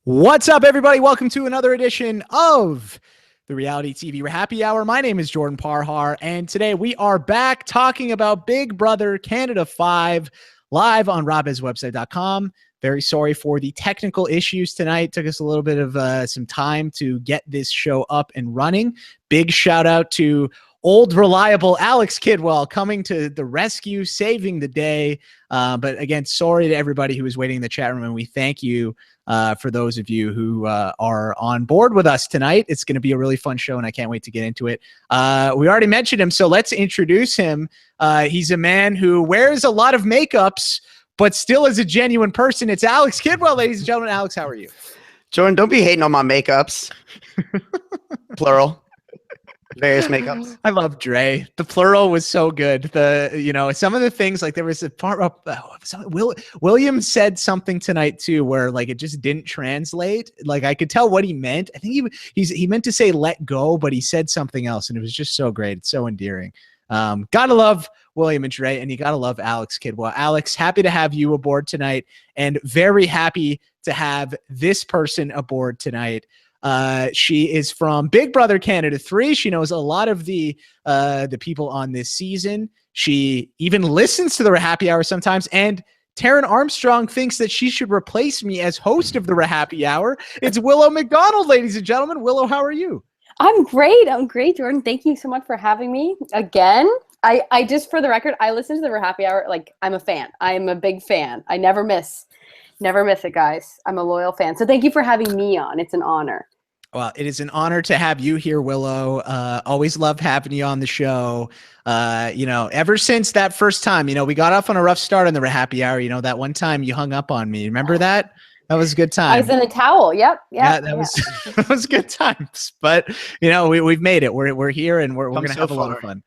What's up, everybody? Welcome to another edition of the Reality TV RHAPpy Hour. My name is Jordan Parhar, and today we are back talking about Big Brother Canada 5 live on RHAPpyswebsite.com. Very sorry for the technical issues tonight. Took us a little bit of some time to get this show up and running. Big shout out to old reliable Alex Kidwell coming to the rescue, saving the day. But again, sorry to everybody who was waiting in the chat room, and we thank you for those of you who are on board with us tonight. It's going to be a really fun show, and I can't wait to get into it. We already mentioned him, so let's introduce him. He's a man who wears a lot of makeups, but still is a genuine person. It's Alex Kidwell, ladies and gentlemen. Alex, how are you? Jordan, don't be hating on my makeups. Plural. Various makeups. I love Dre. The plural was so good. Some of the things, like there was a part of William said something tonight too, where like it just didn't translate. Like I could tell what he meant. I think he meant to say let go, but he said something else, and it was just so great. It's so endearing. Gotta love William and Dre, and you gotta love Alex Kidwell. Alex, happy to have you aboard tonight, and very happy to have this person aboard tonight. She is from Big Brother Canada 3. She knows a lot of the people on this season. She even listens to the RHAPpy Hour sometimes, and Taryn Armstrong thinks that she should replace me as host of the RHAPpy Hour. It's Willow MacDonald, ladies and gentlemen. Willow, how are you? I'm great, Jordan. Thank you so much for having me again. I just, for the record, I listen to the RHAPpy Hour. Like, I'm a fan. I am a big fan. I never miss it, guys. I'm a loyal fan. So thank you for having me on. It's an honor. Well, it is an honor to have you here, Willow. Always loved having you on the show. Ever since that first time, we got off on a rough start on the RHAPpy Hour. That one time you hung up on me. Remember that? That was a good time. I was in a towel. Yep. Yeah, that was good times. But we've made it. We're here, and we're gonna have a lot of fun.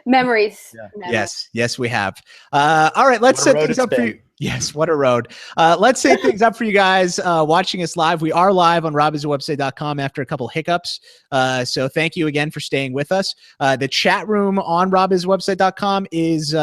Memories. Yeah. Yes, we have. All right, let's set things up for you. Yes, what a road. Let's set things up for you guys watching us live. We are live on RHAPpyswebsite.com after a couple hiccups. So thank you again for staying with us. The chat room on RHAPpyswebsite.com is,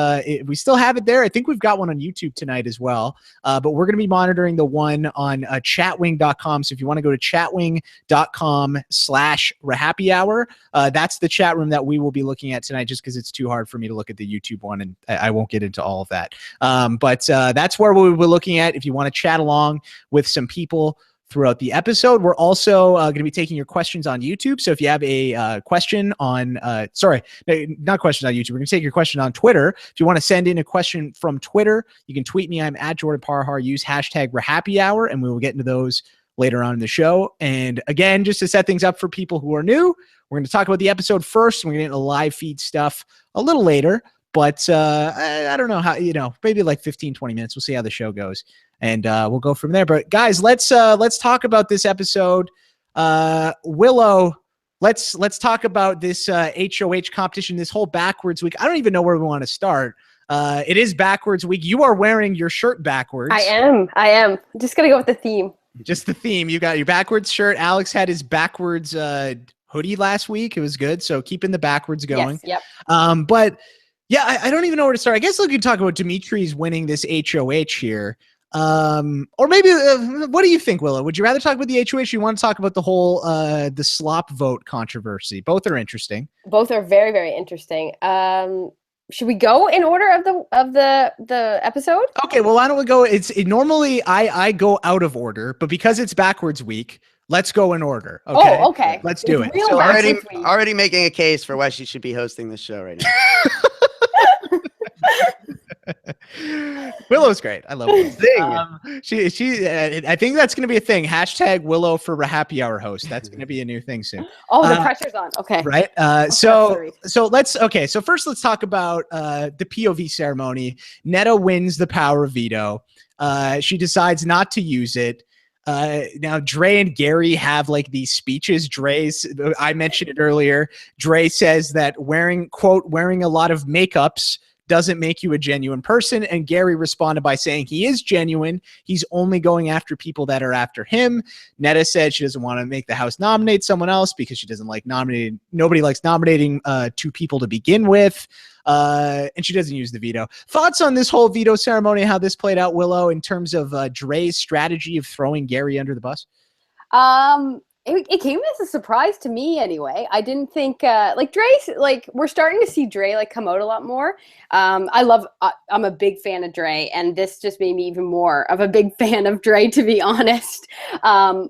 we still have it there. I think we've got one on YouTube tonight as well. But we're going to be monitoring the one on chatwing.com. So if you want to go to chatwing.com/RHAPpy Hour, that's the chat room that we will be looking at tonight, just because it's too hard for me to look at the YouTube one, and I won't get into all of that. But that's where we're looking at if you want to chat along with some people throughout the episode. We're also going to be taking your questions on YouTube. So if you have a question on, not questions on YouTube, we're going to take your question on Twitter. If you want to send in a question from Twitter, you can tweet me. I'm at Jordan Parhar. Use hashtag RHAPpy Hour, and we will get into those later on in the show. And again, just to set things up for people who are new, we're going to talk about the episode first. We're going to get into live feed stuff a little later. But I don't know how, maybe like 15, 20 minutes. We'll see how the show goes, and we'll go from there. But guys, let's talk about this episode. Willow, let's talk about this HOH competition, this whole backwards week. I don't even know where we want to start. It is backwards week. You are wearing your shirt backwards. I am. Just going to go with the theme. Just the theme. You got your backwards shirt. Alex had his backwards hoodie last week. It was good. So keeping the backwards going. Yes, yep. But yeah, I don't even know where to start. I guess we can talk about Demetri's winning this HOH here. Or maybe, what do you think, Willow? Would you rather talk about the HOH? Or you want to talk about the whole, the Slop vote controversy? Both are interesting. Both are very, very interesting. Should we go in order of the episode? Okay, well, why don't we go? Normally I go out of order, but because it's backwards week, let's go in order. Okay. Oh, okay. Let's do it. So already making a case for why she should be hosting this show right now. Willow's great. I love Willow. I think that's going to be a thing. Hashtag Willow for RHAPpy Hour host. That's going to be a new thing soon. Oh, the pressure's on. Okay. Right. So first let's talk about the POV ceremony. Neda wins the power of veto. She decides not to use it. Now Dre and Gary have like these speeches. I mentioned it earlier. Dre says that wearing a lot of makeups doesn't make you a genuine person. And Gary responded by saying he is genuine. He's only going after people that are after him. Neda said she doesn't want to make the house nominate someone else because she doesn't like nominating. Nobody likes nominating two people to begin with. And she doesn't use the veto. Thoughts on this whole veto ceremony, how this played out, Willow, in terms of Dre's strategy of throwing Gary under the bus? It came as a surprise to me anyway. I didn't think like Dre's like we're starting to see Dre like come out a lot more. I'm a big fan of Dre, and this just made me even more of a big fan of Dre, to be honest.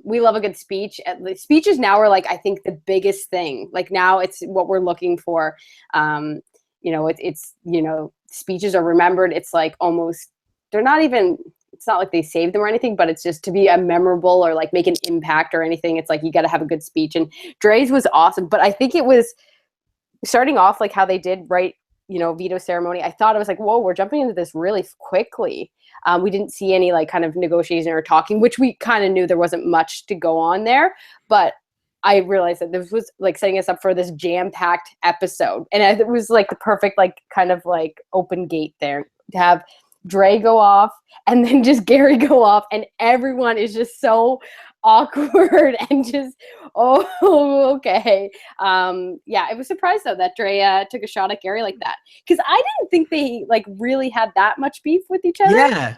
We love a good speech. The speeches now are like I think the biggest thing. Like now it's what we're looking for. You know, it's you know, speeches are remembered. It's like almost they're not even. It's not like they saved them or anything, but it's just to be a memorable or like make an impact or anything. It's like you got to have a good speech, and Dre's was awesome. But I think it was starting off like how they did, right? You know, veto ceremony. I thought I was like, whoa, we're jumping into this really quickly. We didn't see any like kind of negotiation or talking, which we kind of knew there wasn't much to go on there, but I realized that this was like setting us up for this jam-packed episode. And it was like the perfect, like kind of like open gate there to have Dre go off and then just Gary go off, and everyone is just so awkward and just, oh, okay. Yeah, it was surprised though that Dre took a shot at Gary like that, because I didn't think they like really had that much beef with each other.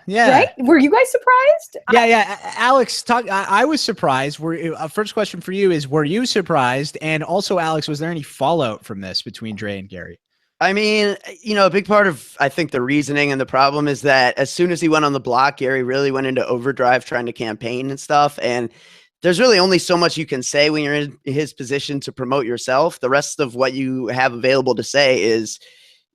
Yeah. Right? Were you guys surprised? Yeah. Alex, I was surprised. First question for you is, were you surprised? And also, Alex, was there any fallout from this between Dre and Gary? I mean, you know, a big part of, I think, the reasoning and the problem is that as soon as he went on the block, Gary really went into overdrive trying to campaign and stuff. And there's really only so much you can say when you're in his position to promote yourself. The rest of what you have available to say is,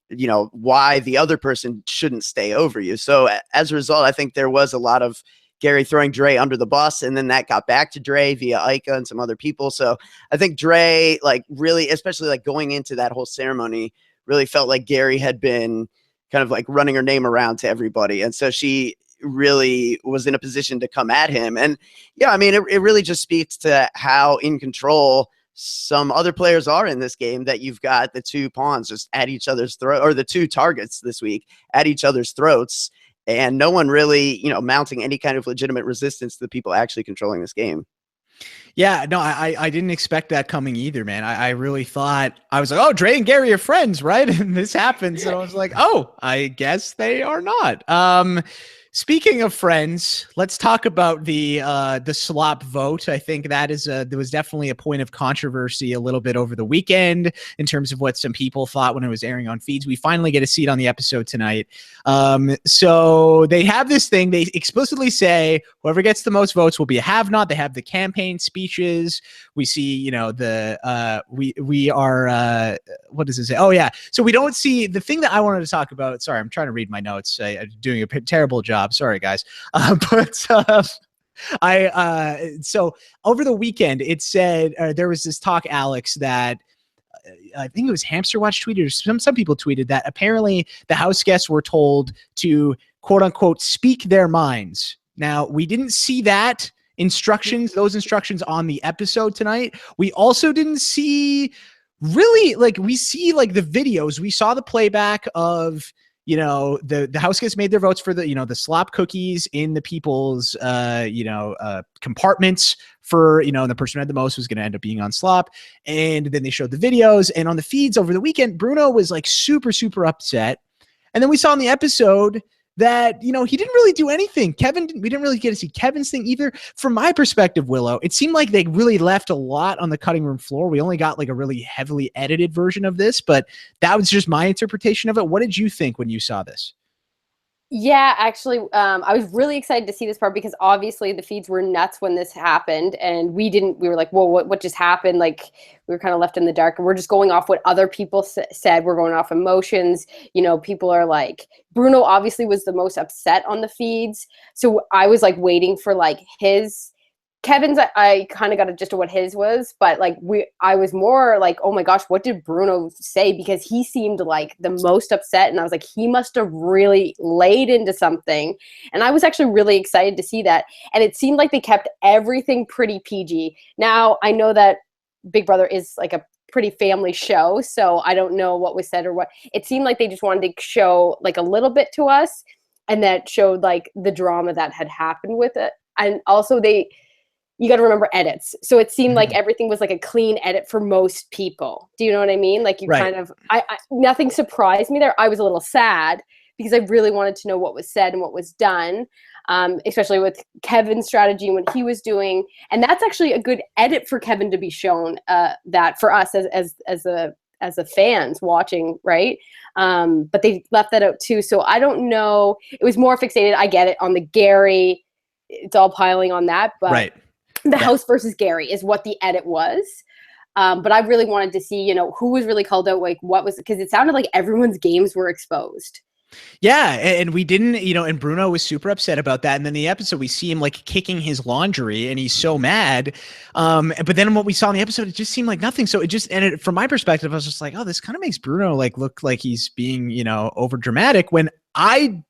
you know, why the other person shouldn't stay over you. So as a result, I think there was a lot of Gary throwing Dre under the bus, and then that got back to Dre via Aika and some other people. So I think Dre, like, really, especially like going into that whole ceremony, really felt like Gary had been kind of like running her name around to everybody. And so she really was in a position to come at him. And yeah, I mean, it really just speaks to how in control some other players are in this game, that you've got the two pawns just at each other's throat, or the two targets this week at each other's throats. And no one really, you know, mounting any kind of legitimate resistance to the people actually controlling this game. Yeah, no, I didn't expect that coming either, man. I really thought, I was like, oh, Dre and Gary are friends, right? And this happens. And I was like, oh, I guess they are not. Speaking of friends, let's talk about the Slop vote. I think that is there was definitely a point of controversy a little bit over the weekend in terms of what some people thought when it was airing on feeds. We finally get a seat on the episode tonight. So they have this thing. They explicitly say whoever gets the most votes will be a have-not. They have the campaign speeches. We see, you know, the we are what does it say? Oh yeah. So we don't see the thing that I wanted to talk about. Sorry, I'm trying to read my notes. I'm doing a terrible job. Sorry, guys. So over the weekend, it said there was this talk, Alex, that I think it was Hamster Watch tweeted, or some people tweeted that apparently the house guests were told to, quote unquote, speak their minds. Now, we didn't see those instructions on the episode tonight. We also didn't see really, like, we see like the videos. We saw the playback of, you know, the house guests made their votes for the, you know, the Slop cookies in the people's, compartments for, you know, and the person who had the most was going to end up being on Slop. And then they showed the videos, and on the feeds over the weekend, Bruno was like super, super upset. And then we saw in the episode that, you know, he didn't really do anything. We didn't really get to see Kevin's thing either. From my perspective, Willow, it seemed like they really left a lot on the cutting room floor. We only got like a really heavily edited version of this, but that was just my interpretation of it. What did you think when you saw this? Yeah, actually, I was really excited to see this part because obviously the feeds were nuts when this happened, and we were like, whoa, what just happened? Like, we were kind of left in the dark, and we're just going off what other people said. We're going off emotions. You know, people are like, Bruno obviously was the most upset on the feeds. So I was like waiting for like Kevin's, I kind of got a gist of what his was, but like I was more like, oh my gosh, what did Bruno say? Because he seemed like the most upset, and I was like, he must have really laid into something. And I was actually really excited to see that. And it seemed like they kept everything pretty PG. Now, I know that Big Brother is like a pretty family show, so I don't know what was said or what. It seemed like they just wanted to show like a little bit to us, and that showed like the drama that had happened with it. And also you got to remember edits. So it seemed like everything was like a clean edit for most people. Do you know what I mean? Like you kind of, nothing surprised me there. I was a little sad because I really wanted to know what was said and what was done, especially with Kevin's strategy and what he was doing. And that's actually a good edit for Kevin to be shown, that for us as the fans watching, right? But they left that out too. So I don't know. It was more fixated. I get it on the Gary. It's all piling on that, but the house versus Gary is what the edit was. But I really wanted to see, who was really called out, like what was, because it sounded like everyone's games were exposed. Yeah, and we didn't, and Bruno was super upset about that. And then the episode, we see him like kicking his laundry, and he's so mad. But then what we saw in the episode, it just seemed like nothing. So from my perspective, I was just like, oh, this kind of makes Bruno like look like he's being, over dramatic, when I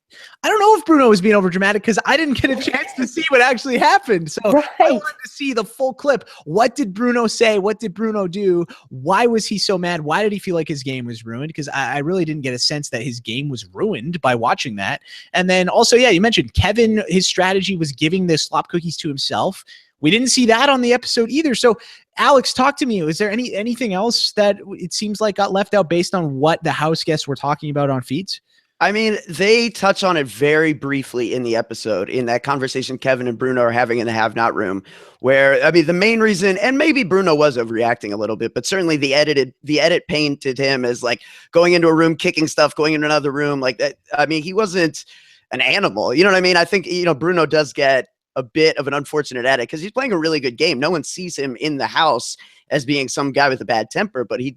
don't know if Bruno was being over dramatic because I didn't get a chance to see what actually happened. So I wanted to see the full clip. What did Bruno say? What did Bruno do? Why was he so mad? Why did he feel like his game was ruined? Because I really didn't get a sense that his game was ruined by watching that. And then also, you mentioned Kevin, his strategy was giving the slop cookies to himself. We didn't see that on the episode either. So Alex, talk to me. Was there anything else that it seems like got left out based on what the house guests were talking about on feeds? I mean, they touch on it very briefly in the episode, in that conversation Kevin and Bruno are having in the have-not room, where, I mean, the main reason, and maybe Bruno was overreacting a little bit, but certainly the edit painted him as like going into a room, kicking stuff, going into another room like that. I mean, he wasn't an animal. You know what I mean? I think, Bruno does get a bit of an unfortunate edit because he's playing a really good game. No one sees him in the house as being some guy with a bad temper, but he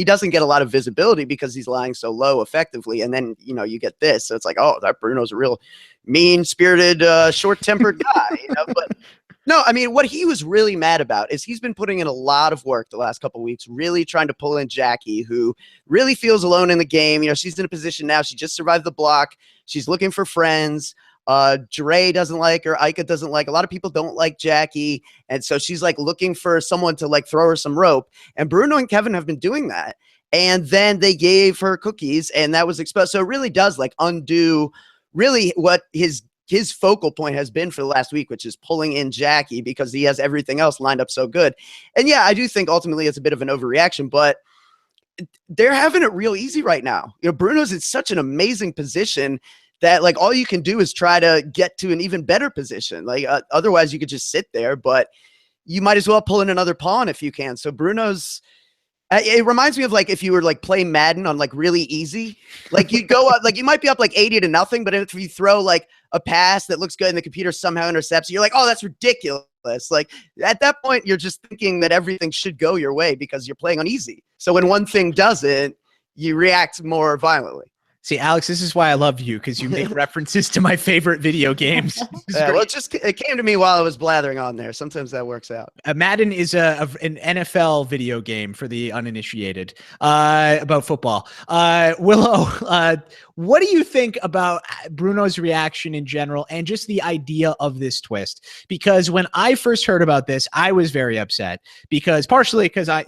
doesn't get a lot of visibility because he's lying so low effectively. And then, you get this. So it's like, oh, that Bruno's a real mean-spirited, short-tempered guy, but no, I mean, what he was really mad about is he's been putting in a lot of work the last couple of weeks, really trying to pull in Jackie, who really feels alone in the game. She's in a position now. She just survived the block. She's looking for friends. Dre doesn't like her. Aika doesn't like, a lot of people don't like Jackie. And so she's like looking for someone to like throw her some rope. And Bruno and Kevin have been doing that. And then they gave her cookies and that was exposed. So it really does like undo really what his focal point has been for the last week, which is pulling in Jackie because he has everything else lined up so good. And yeah, I do think ultimately it's a bit of an overreaction, but they're having it real easy right now. Bruno's in such an amazing position that like all you can do is try to get to an even better position. Like otherwise you could just sit there, but you might as well pull in another pawn if you can. So Bruno's, it reminds me of like if you were like playing Madden on like really easy, like you go up, like you might be up like 80-0, but if you throw like a pass that looks good and the computer somehow intercepts, you're like, oh, that's ridiculous. Like at that point, you're just thinking that everything should go your way because you're playing on easy. So when one thing doesn't, you react more violently. See, Alex, this is why I love you, because you make references to my favorite video games. Well, it came to me while I was blathering on there. Sometimes that works out. Madden is an NFL video game for the uninitiated about football. Willow, what do you think about Bruno's reaction in general and just the idea of this twist? Because when I first heard about this, I was very upset partially because I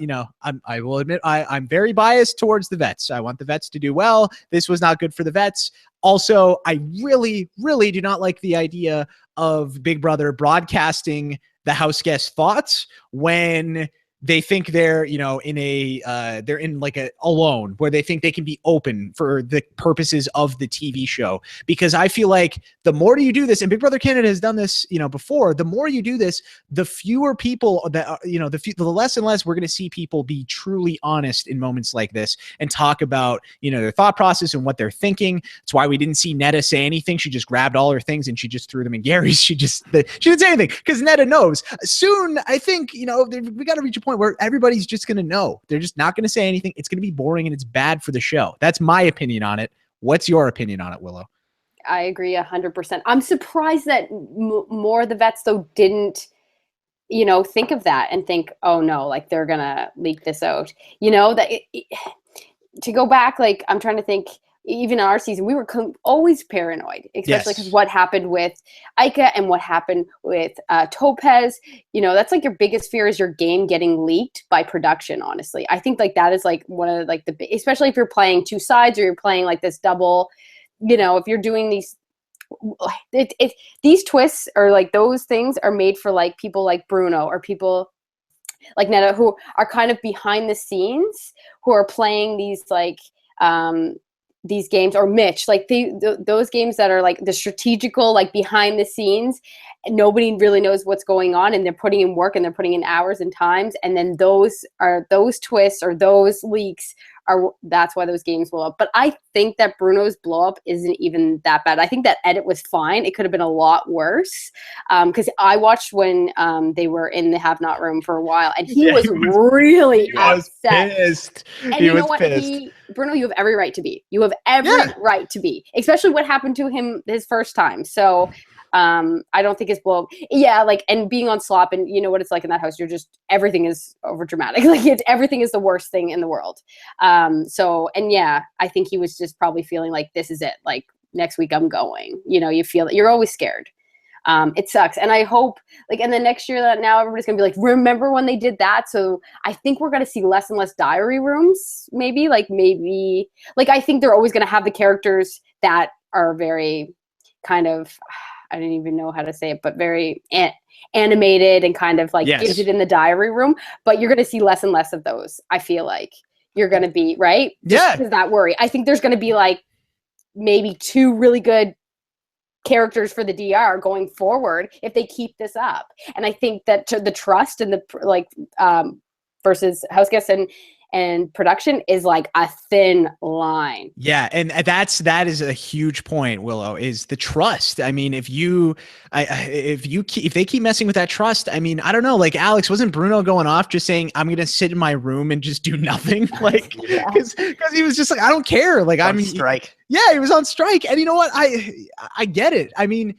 will admit I'm very biased towards the vets. I want the vets to do well. This was not good for the vets. Also, I really, really do not like the idea of Big Brother broadcasting the house guest thoughts when they think they're, they're in like a alone where they think they can be open for the purposes of the TV show. Because I feel like the more you do this, and Big Brother Canada has done this, before, the more you do this, the fewer people that, the less and less we're going to see people be truly honest in moments like this and talk about, their thought process and what they're thinking. That's why we didn't see Neda say anything. She just grabbed all her things and she just threw them in Gary's. She didn't say anything because Neda knows. Soon, I think, we got to reach a point where everybody's just going to know. They're just not going to say anything. It's going to be boring and it's bad for the show. That's my opinion on it. What's your opinion on it, Willow? I agree 100%. I'm surprised that more of the vets, though, didn't, think of that and think, oh, no, like they're going to leak this out. To go back, like I'm trying to think even in our season, we were always paranoid, especially because Yes. what happened with Aika and what happened with Topaz. You know, that's like your biggest fear is your game getting leaked by production. Honestly, I think like that is like one of like especially if you're playing two sides or you're playing like this double. You know, if you're doing these. These twists or like those things are made for like people like Bruno or people like Neda who are kind of behind the scenes who are playing these games, or Mitch, like those games that are like the strategical, like behind the scenes, and nobody really knows what's going on, and they're putting in work and they're putting in hours and times, and then those twists or those leaks that's why those games blow up. But I think that Bruno's blow up isn't even that bad. I think that edit was fine. It could have been a lot worse. Because I watched when they were in the have not room for a while, and he was really upset. Pissed. And He you know was what? pissed. Bruno, you have every right to be. You have every right to be, especially what happened to him his first time. So I don't think his blow up. Yeah, like, and being on Slop, and you know what it's like in that house. You're just, everything is over dramatic. Like everything is the worst thing in the world. So, and yeah, I think he was just probably feeling like this is it. Like next week I'm going. You know, you feel that you're always scared. It sucks. And I hope like in the next year that now everybody's gonna be like, remember when they did that? So I think we're gonna see less and less diary rooms, maybe like I think they're always gonna have the characters that are very kind of, I don't even know how to say it, but very animated and kind of like gives it in the diary room. But you're gonna see less and less of those. I feel like you're gonna be right. Just because that worry. I think there's gonna be like maybe 2 really good characters for the DR going forward if they keep this up. And I think that the trust and the versus house guests and production is like a thin line. Yeah, and that is a huge point, Willow, is the trust. I mean, if they keep messing with that trust, I mean, I don't know, like Alex, wasn't Bruno going off just saying, I'm going to sit in my room and just do nothing? Like, because he was just like, I don't care. Like, I'm strike. Yeah, he was on strike. And you know what? I get it. I mean,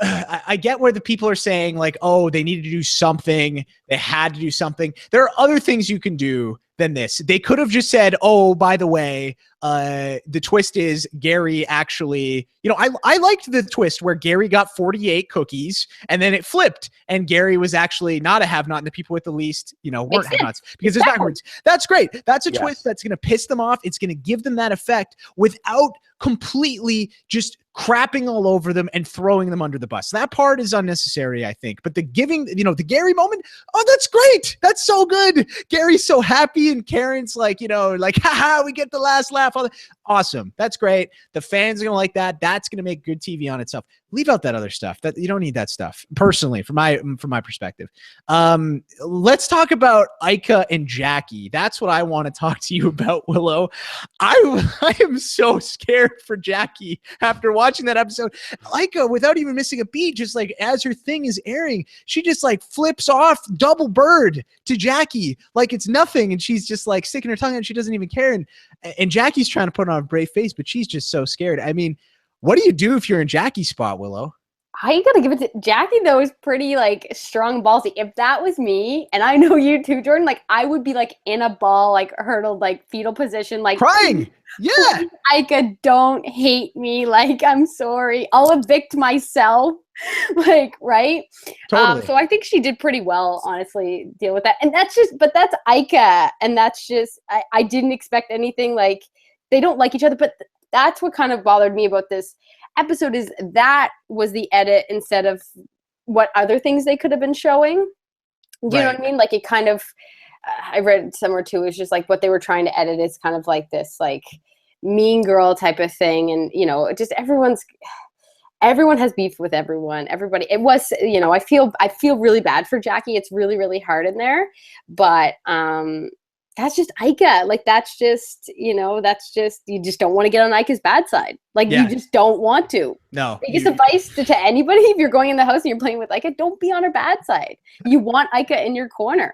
I get where the people are saying like, oh, they needed to do something. They had to do something. There are other things you can do than this. They could have just said, oh, by the way, the twist is Gary actually, you know, I liked the twist where Gary got 48 cookies and then it flipped and Gary was actually not a have-not and the people with the least, you know, weren't have-nots because it's backwards. That's great. That's a twist that's going to piss them off. It's going to give them that effect without completely just crapping all over them and throwing them under the bus. That part is unnecessary, I think. But the giving, you know, the Gary moment, oh, that's great. That's so good. Gary's so happy and Karen's like, you know, like, haha, we get the last laugh. Awesome. That's great. The fans are going to like that. That's going to make good TV on itself. Leave out that other stuff. That you don't need that stuff, personally, from my perspective. Let's talk about Aika and Jackie. That's what I want to talk to you about, Willow. I am so scared for Jackie after watching that episode. Aika, without even missing a beat, just like as her thing is airing, she just like flips off double bird to Jackie like it's nothing, and she's just like sticking her tongue out and she doesn't even care. And Jackie's trying to put on a brave face, but she's just so scared. I mean, what do you do if you're in Jackie's spot, Willow? I gotta give it to Jackie, though, is pretty like strong ballsy. If that was me, and I know you too, Jordan, like I would be like in a ball, like hurdled, like fetal position, like crying. Yeah. Aika, don't hate me. Like, I'm sorry. I'll evict myself. Like, right? Totally. So I think she did pretty well, honestly, deal with that. And that's Aika. And that's just, I didn't expect anything. Like, they don't like each other, but that's what kind of bothered me about this episode is that was the edit instead of what other things they could have been showing. Do you know what I mean? Like it kind of, I read somewhere too, it's just like what they were trying to edit is kind of like this like mean girl type of thing. And, you know, just everyone has beef with everyone. Everybody, it was, you know, I feel really bad for Jackie. It's really, really hard in there, but, that's just Aika. Like, that's just, you know, you just don't want to get on Aika's bad side. Like, you just don't want to. No. Biggest advice to anybody, if you're going in the house and you're playing with Aika, don't be on her bad side. You want Aika in your corner.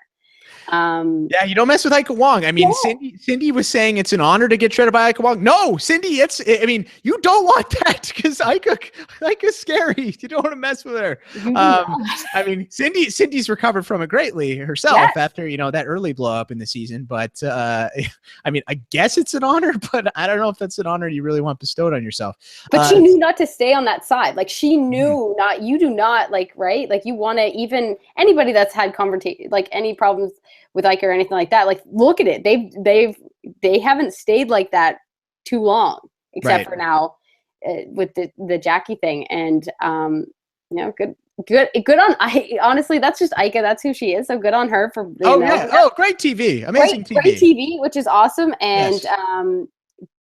Yeah, you don't mess with Aika Wong. I mean, Cindy was saying it's an honor to get shredded by Aika Wong. No, Cindy, I mean, you don't want that because Aika's scary. You don't want to mess with her. I mean, Cindy's recovered from it greatly herself after, that early blow up in the season. But I mean, I guess it's an honor, but I don't know if that's an honor you really want bestowed on yourself. But she knew not to stay on that side. Like she knew you do not right? Like you want to, even anybody that's had conversation, like any problems with Aika or anything like that, like look at it. They haven't stayed like that too long, except for now with the Jackie thing. And good on honestly, that's just Aika. That's who she is. So good on her for great TV, amazing TV, great TV, which is awesome. And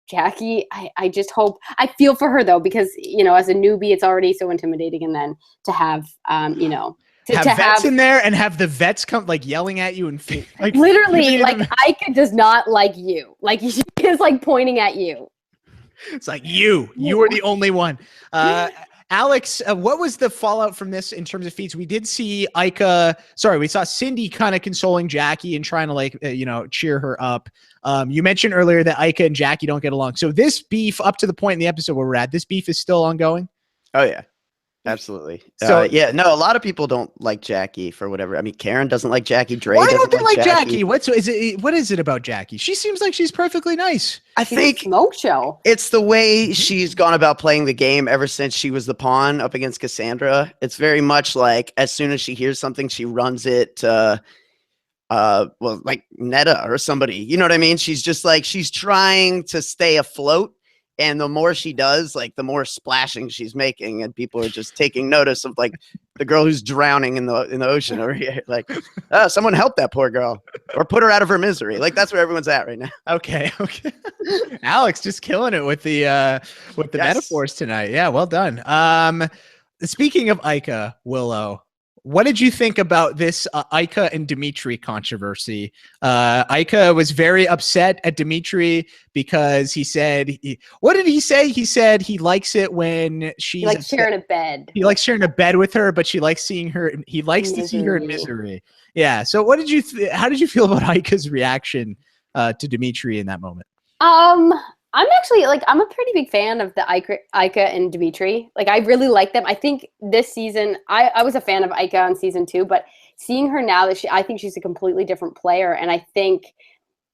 Jackie, I just hope, I feel for her though, because as a newbie, it's already so intimidating, and then to have have vets in there and have the vets come like yelling at you and like literally like Aika does not like you, like she is like pointing at you. It's like you are the only one. Alex, what was the fallout from this in terms of feats? We did see we saw Cindy kind of consoling Jackie and trying to cheer her up. You mentioned earlier that Aika and Jackie don't get along. So this beef, up to the point in the episode where we're at, this beef is still ongoing? Oh yeah. Absolutely. So a lot of people don't like Jackie for whatever. I mean, Karen doesn't like Jackie. Dre Why don't they like Jackie? What is it about Jackie? She seems like she's perfectly nice. I think smoke show. It's the way she's gone about playing the game ever since she was the pawn up against Cassandra. It's very much like as soon as she hears something, she runs it to like Neda or somebody. You know what I mean? She's just like, she's trying to stay afloat. And the more she does, like the more splashing she's making, and people are just taking notice of like the girl who's drowning in the ocean over here. Like, someone help that poor girl or put her out of her misery. Like that's where everyone's at right now. Okay. Alex just killing it with the metaphors tonight. Yeah, well done. Speaking of Aika, Willow, what did you think about this Aika and Demetri controversy? Aika was very upset at Demetri because he said, what did he say? He said he likes it when she's like sharing a bed. He likes sharing a bed with her, but she likes seeing her. He likes to see her in misery. Yeah. So what did you? How did you feel about Aika's reaction to Demetri in that moment? I'm actually I'm a pretty big fan of the Aika and Demetri. Like I really like them. I think this season I was a fan of Aika on season 2, but seeing her now I think she's a completely different player, and I think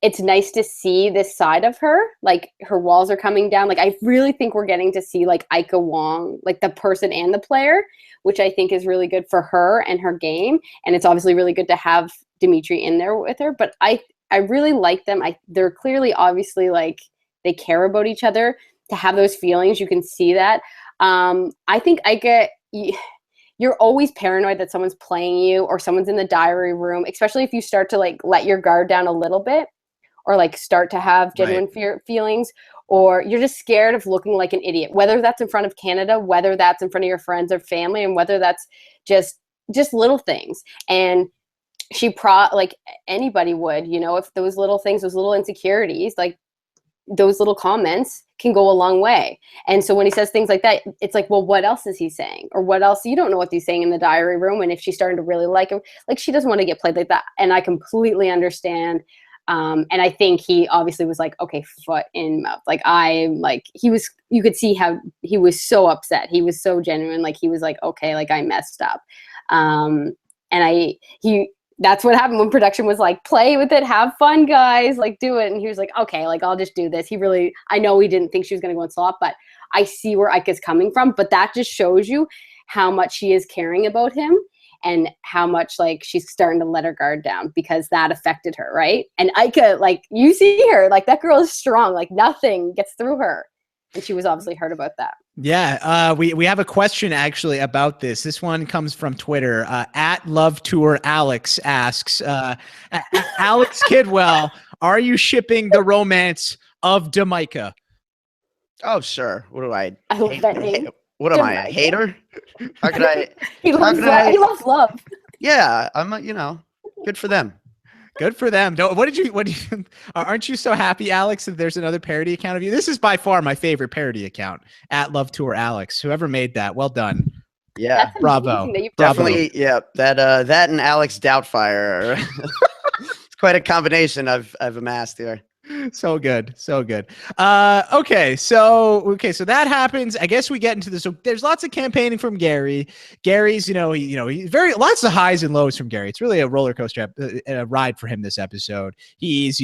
it's nice to see this side of her. Like her walls are coming down. Like I really think we're getting to see like Aika Wong, like the person and the player, which I think is really good for her and her game. And it's obviously really good to have Demetri in there with her. But I really like them. They're clearly obviously like they care about each other. To have those feelings, you can see that. I think Aika, you're always paranoid that someone's playing you or someone's in the diary room, especially if you start to like let your guard down a little bit or like start to have genuine feelings, or you're just scared of looking like an idiot, whether that's in front of Canada, whether that's in front of your friends or family, and whether that's just little things. And she like anybody would, if those little things, those little insecurities, like those little comments can go a long way. And so when he says things like that, it's like, well, what else is he saying? Or what else? You don't know what he's saying in the diary room. And if she's starting to really like him, like she doesn't want to get played like that. And I completely understand. And I think he obviously was like, okay, foot in mouth. You could see how he was so upset. He was so genuine. Like he was like, okay, like I messed up. That's what happened when production was like, play with it, have fun, guys, like do it. And he was like, okay, like I'll just do this. I know he didn't think she was going to go in Slop, but I see where Aika's coming from. But that just shows you how much she is caring about him and how much like she's starting to let her guard down because that affected her, right? And Aika, like you see her, like that girl is strong, like nothing gets through her. And she was obviously hurt about that. Yeah, we have a question actually about this. This one comes from Twitter. At Love Tour Alex asks, Alex Kidwell, are you shipping the romance of Demaika? Oh, sure. What do I love that name. What am I, a hater? How could I? He loves love. Yeah, I'm. Good for them. Good for them. Aren't you so happy, Alex, that there's another parody account of you? This is by far my favorite parody account, at Love Tour Alex. Whoever made that, well done. Yeah, bravo. Definitely, yeah. That and Alex Doubtfire. quite a combination I've amassed here. So good, so good. Okay, so that happens. I guess we get into this. So there's lots of campaigning from Gary. Gary's, he's very lots of highs and lows from Gary. It's really a roller coaster ride for him this episode. He's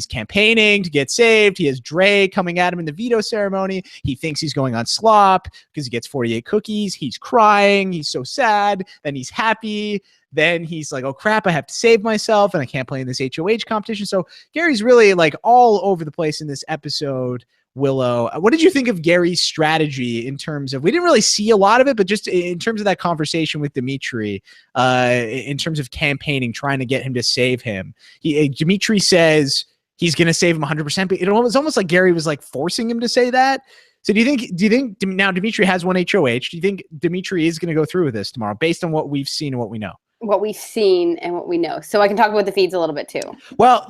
campaigning to get saved. He has Dre coming at him in the veto ceremony. He thinks he's going on Slop because he gets 48 cookies. He's crying. He's so sad. Then he's happy. Then he's like, oh crap, I have to save myself and I can't play in this HOH competition. So Gary's really like all over the place in this episode. Willow, what did you think of Gary's strategy in terms of, we didn't really see a lot of it, but just in terms of that conversation with Demetri, in terms of campaigning, trying to get him to save him. Demetri says he's going to save him 100%, but it was almost like Gary was like forcing him to say that. So do you think now Demetri has one HOH? Do you think Demetri is going to go through with this tomorrow based on what we've seen and what we know? What we've seen and what we know. So I can talk about the feeds a little bit too. Well,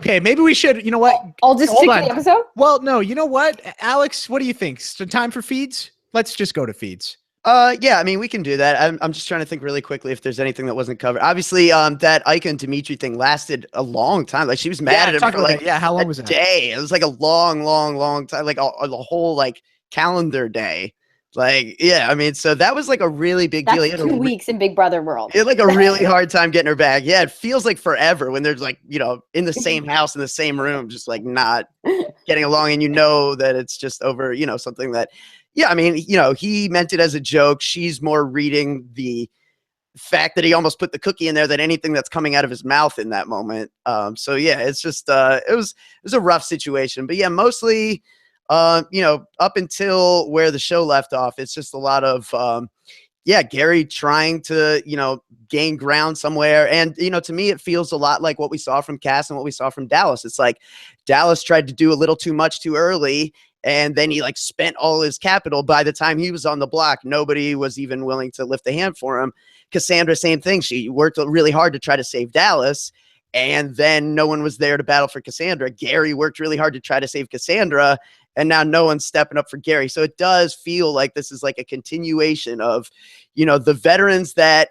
maybe we should, you know what? I'll just stick to the episode? Well, no, you know what? Alex, what do you think? So time for feeds? Let's just go to feeds. Yeah, I mean, we can do that. I'm just trying to think really quickly if there's anything that wasn't covered. Obviously, that Aika and Demetri thing lasted a long time. Like she was mad at him for like how long was it? Day. It was like a long time, like a whole like calendar day. Like, yeah, I mean, so that was like a really big deal. That's 2 weeks in Big Brother world. He had like a really hard time getting her back. Yeah, it feels like forever when they're like, in the same house, in the same room, just like not getting along. And that it's just over, something that, yeah, I mean, he meant it as a joke. She's more reading the fact that he almost put the cookie in there than anything that's coming out of his mouth in that moment. So yeah, it's just, it was a rough situation. But yeah, mostly, up until where the show left off, it's just a lot of, Gary trying to, gain ground somewhere. And, to me, it feels a lot like what we saw from Cass and what we saw from Dallas. It's like Dallas tried to do a little too much too early. And then he like spent all his capital. By the time he was on the block, nobody was even willing to lift a hand for him. Cassandra, same thing. She worked really hard to try to save Dallas. And then no one was there to battle for Cassandra. Gary worked really hard to try to save Cassandra. And now no one's stepping up for Gary. So it does feel like this is like a continuation of, the veterans that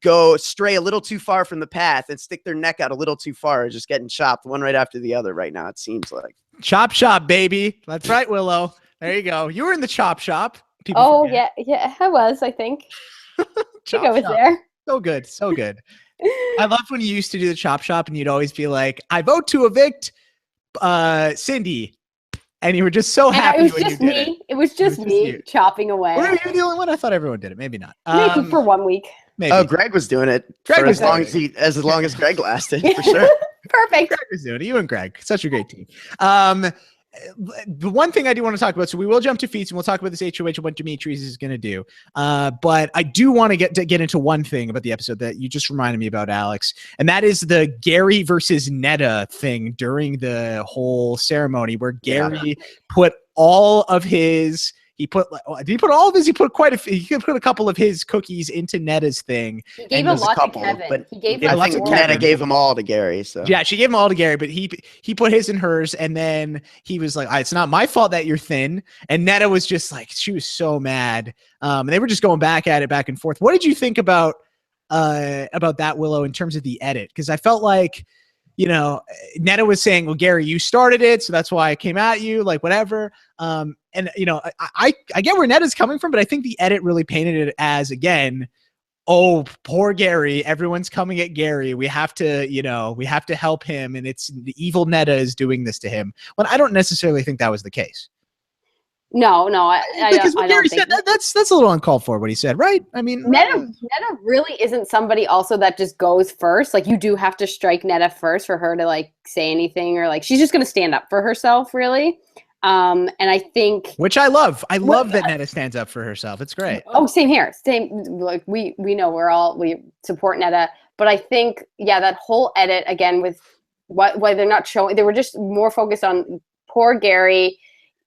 go stray a little too far from the path and stick their neck out a little too far are just getting chopped one right after the other right now, it seems like. Chop shop, baby. That's right, Willow. There you go. You were in the chop shop. Yeah, I was, I think. I think I was there. So good, so good. I loved when you used to do the chop shop and you'd always be like, I vote to evict Cindy. And you were just so happy. It was just me. It was just me chopping away. Were you the only one? I thought everyone did it. Maybe not. Maybe for 1 week. Maybe. Oh, Greg was doing it for as long as Greg lasted, for sure. Perfect. Greg was doing it. You and Greg, such a great team. The one thing I do want to talk about, so we will jump to feats and we'll talk about this HOH and what Demetri's is going to do. But I do want to get into one thing about the episode that you just reminded me about, Alex, and that is the Gary versus Neda thing during the whole ceremony where Gary put all of his. He put all of his. He put a couple of his cookies into Neda's thing. He gave a lot to Kevin. But I think Neda gave them all to Gary. So yeah, she gave them all to Gary, but he put his in hers, and then he was like, "It's not my fault that you're thin." And Neda was just like, she was so mad. And they were just going back and forth. What did you think about that, Willow, in terms of the edit? Because I felt like, Neda was saying, well, Gary, you started it, so that's why I came at you, like whatever. And I get where Neda's coming from, but I think the edit really painted it as, again, oh, poor Gary, everyone's coming at Gary. We have to help him, and it's the evil Neda is doing this to him. When I don't necessarily think that was the case. No, because what Gary said, that's a little uncalled for what he said, right? I mean, Neda really isn't somebody also that just goes first. Like, you do have to strike Neda first for her to like say anything, or like she's just going to stand up for herself, really. And I think, which I love that Neda stands up for herself. It's great. Oh, same here. Same. Like we know we support Neda, but I think that whole edit again with why they're not showing. They were just more focused on poor Gary.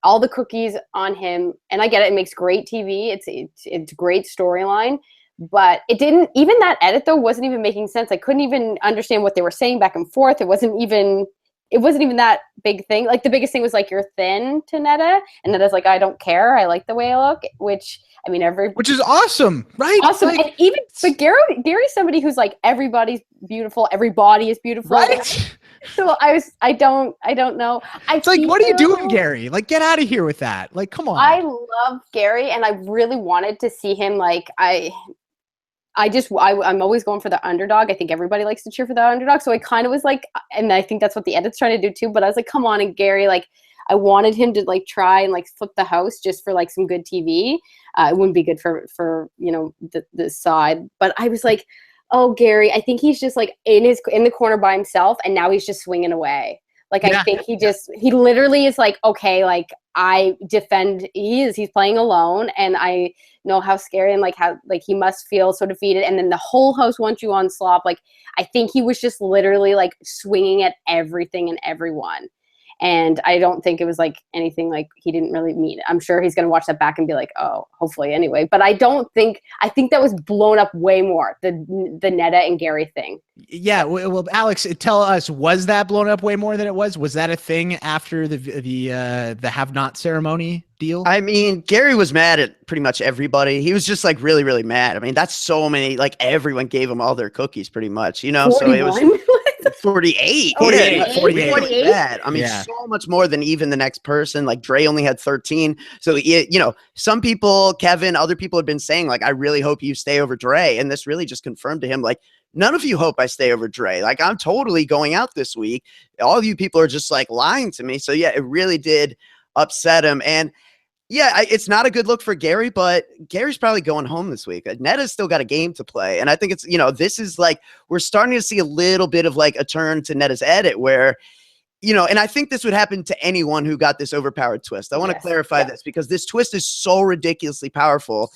All the cookies on him, and I get it. It makes great TV. It's great storyline, but it didn't. Even that edit though wasn't even making sense. I couldn't even understand what they were saying back and forth. It wasn't even it wasn't even that big thing. Like the biggest thing was like, you're thin to Neda, and Neda's like, I don't care. I like the way I look, which I mean, which is awesome, right? Awesome. Like, and even, but Gary's somebody who's like, everybody's beautiful. Everybody is beautiful. right? So I don't know. It's like, what are you doing, Gary? Like, get out of here with that. Like, come on. I love Gary, and I really wanted to see him. Like, I'm always going for the underdog. I think everybody likes to cheer for the underdog. So I kind of was like, and I think that's what the edit's trying to do too. But I was like, come on, and Gary, like, I wanted him to like try and like flip the house just for like some good TV. It wouldn't be good for you know, the side. But I was like, oh, Gary, I think he's just like in the corner by himself, and now he's just swinging away. Like, I think he literally is like, okay, like I defend, he's playing alone, and I know how scary and like how like he must feel so defeated, and then the whole house wants you on Slop. Like, I think he was just literally like swinging at everything and everyone. And I don't think it was like anything like he didn't really mean it. I'm sure he's going to watch that back and be like, oh, hopefully anyway. But I think that was blown up way more, the Neda and Gary thing. Yeah. Well, Alex, tell us, was that blown up way more than it was? Was that a thing after the have not ceremony deal? I mean, Gary was mad at pretty much everybody. He was just like really, really mad. I mean, that's so many, like everyone gave him all their cookies pretty much, you know? 41? So it was 48. 48. Bad. I mean, so much more than even the next person. Like Dre only had 13. So, you know, some people, Kevin, other people had been saying like, I really hope you stay over Dre. And this really just confirmed to him, like, none of you hope I stay over Dre. Like, I'm totally going out this week. All of you people are just like lying to me. So yeah, it really did upset him. And yeah, it's not a good look for Gary, but Gary's probably going home this week. Neda's still got a game to play. And I think it's, you know, this is like, we're starting to see a little bit of like a turn to Neda's edit where, you know, and I think this would happen to anyone who got this overpowered twist. I want to clarify this because this twist is so ridiculously powerful.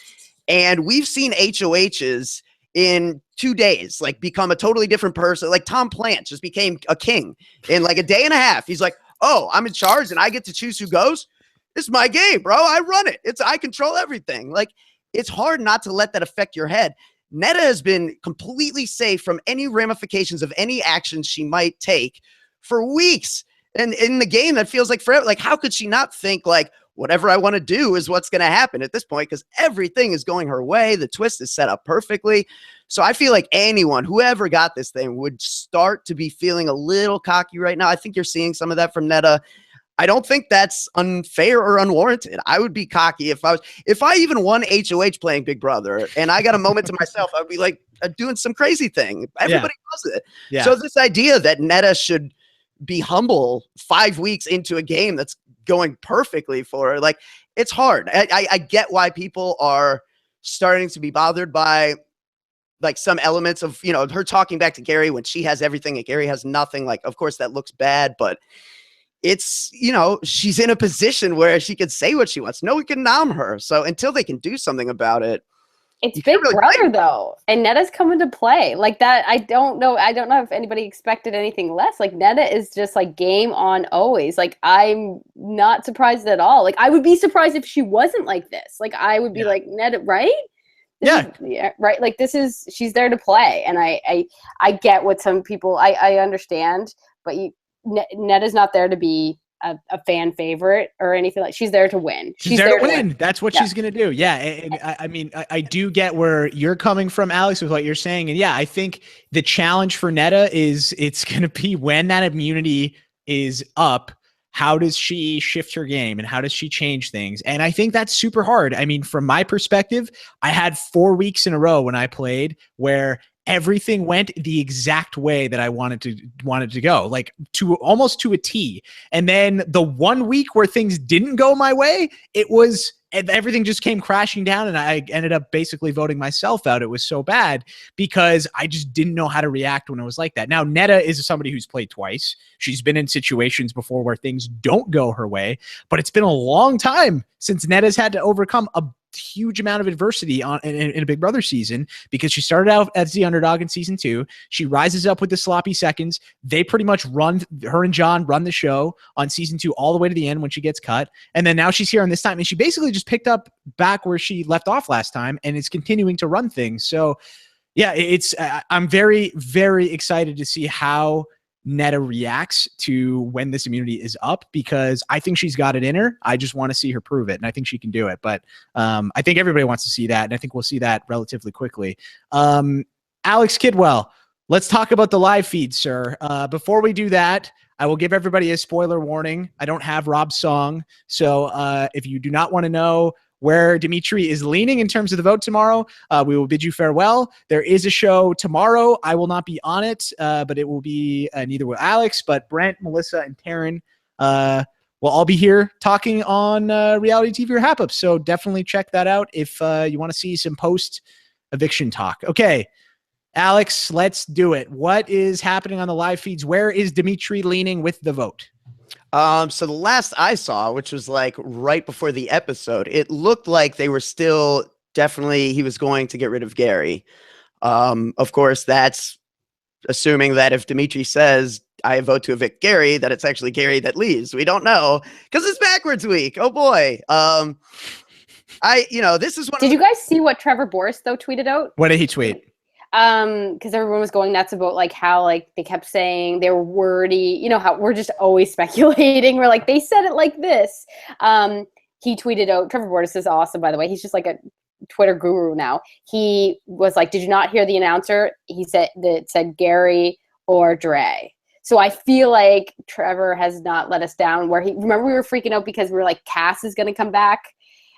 And we've seen HOHs in 2 days, like become a totally different person. Like Tom Plant just became a king in like a day and a half. He's like, oh, I'm in charge and I get to choose who goes. This is my game, bro. I run it. I control everything. Like, it's hard not to let that affect your head. Neda has been completely safe from any ramifications of any actions she might take for weeks. And in the game, that feels like forever. Like, how could she not think like, whatever I want to do is what's going to happen at this point? Because everything is going her way. The twist is set up perfectly. So I feel like anyone, whoever got this thing, would start to be feeling a little cocky right now. I think you're seeing some of that from Neda. I don't think that's unfair or unwarranted. I would be cocky if I even won HOH playing Big Brother and I got a moment to myself, I would be like doing some crazy thing. Everybody does it. Yeah. So this idea that Neda should be humble 5 weeks into a game that's going perfectly for her, like, it's hard. I get why people are starting to be bothered by like some elements of, you know, her talking back to Gary when she has everything and Gary has nothing. Like, of course that looks bad, but it's, you know, she's in a position where she could say what she wants. No one can nom her. So until they can do something about it. It's Big Brother though. And Neda's coming to play like that. I don't know if anybody expected anything less. Like, Neda is just like game on always. Like, I'm not surprised at all. Like, I would be surprised if she wasn't like this. Like, I would be like, Neda, right? Right. Like, she's there to play. And I get what some people, I understand, but Neda's not there to be a fan favorite or anything. Like, she's there to win. She's there to win. That's what she's going to do. Yeah. And I mean, I do get where you're coming from, Alex, with what you're saying. And yeah, I think the challenge for Neda is it's going to be when that immunity is up, how does she shift her game and how does she change things? And I think that's super hard. I mean, from my perspective, I had 4 weeks in a row when I played where everything went the exact way that I wanted to go, like almost to a T. And then the 1 week where things didn't go my way, everything just came crashing down and I ended up basically voting myself out. It was so bad because I just didn't know how to react when it was like that. Now, Neda is somebody who's played twice. She's been in situations before where things don't go her way, but it's been a long time since Neda's had to overcome a huge amount of adversity in a Big Brother season, because she started out as the underdog in season 2. She rises up with the sloppy seconds. They pretty much her and John run the show on season 2 all the way to the end when she gets cut. And then now she's here on this time and she basically just picked up back where she left off last time and is continuing to run things. So yeah, I'm very, very excited to see how Neda reacts to when this immunity is up, because I think she's got it in her. I just want to see her prove it, and I think she can do it. But I think everybody wants to see that, and I think we'll see that relatively quickly. Alex Kidwell, let's talk about the live feed, sir. Before we do that, I will give everybody a spoiler warning. I don't have Rob's song, so if you do not want to know where Demetri is leaning in terms of the vote tomorrow, we will bid you farewell. There is a show tomorrow. I will not be on it, but it will be neither will Alex, but Brent, Melissa, and Taryn will all be here talking on reality TV or RHAP-ups. So definitely check that out if you want to see some post-eviction talk. Okay, Alex, let's do it. What is happening on the live feeds? Where is Demetri leaning with the vote? So the last I saw, which was like right before the episode, it looked like they were still he was going to get rid of Gary. Of course, that's assuming that if Demetri says, I vote to evict Gary, that it's actually Gary that leaves. We don't know because it's backwards week. Oh boy. This is one. Did you guys see what Trevor Boris though tweeted out? What did he tweet? Because everyone was going nuts about like how like they kept saying they were wordy, how we're just always speculating. We're like, they said it like this. He tweeted out, Trevor Boris is awesome, by the way. He's just like a Twitter guru now. He was like, did you not hear the announcer? He said that it said Gary or Dre. So I feel like Trevor has not let us down remember we were freaking out because we were like, Cass is going to come back.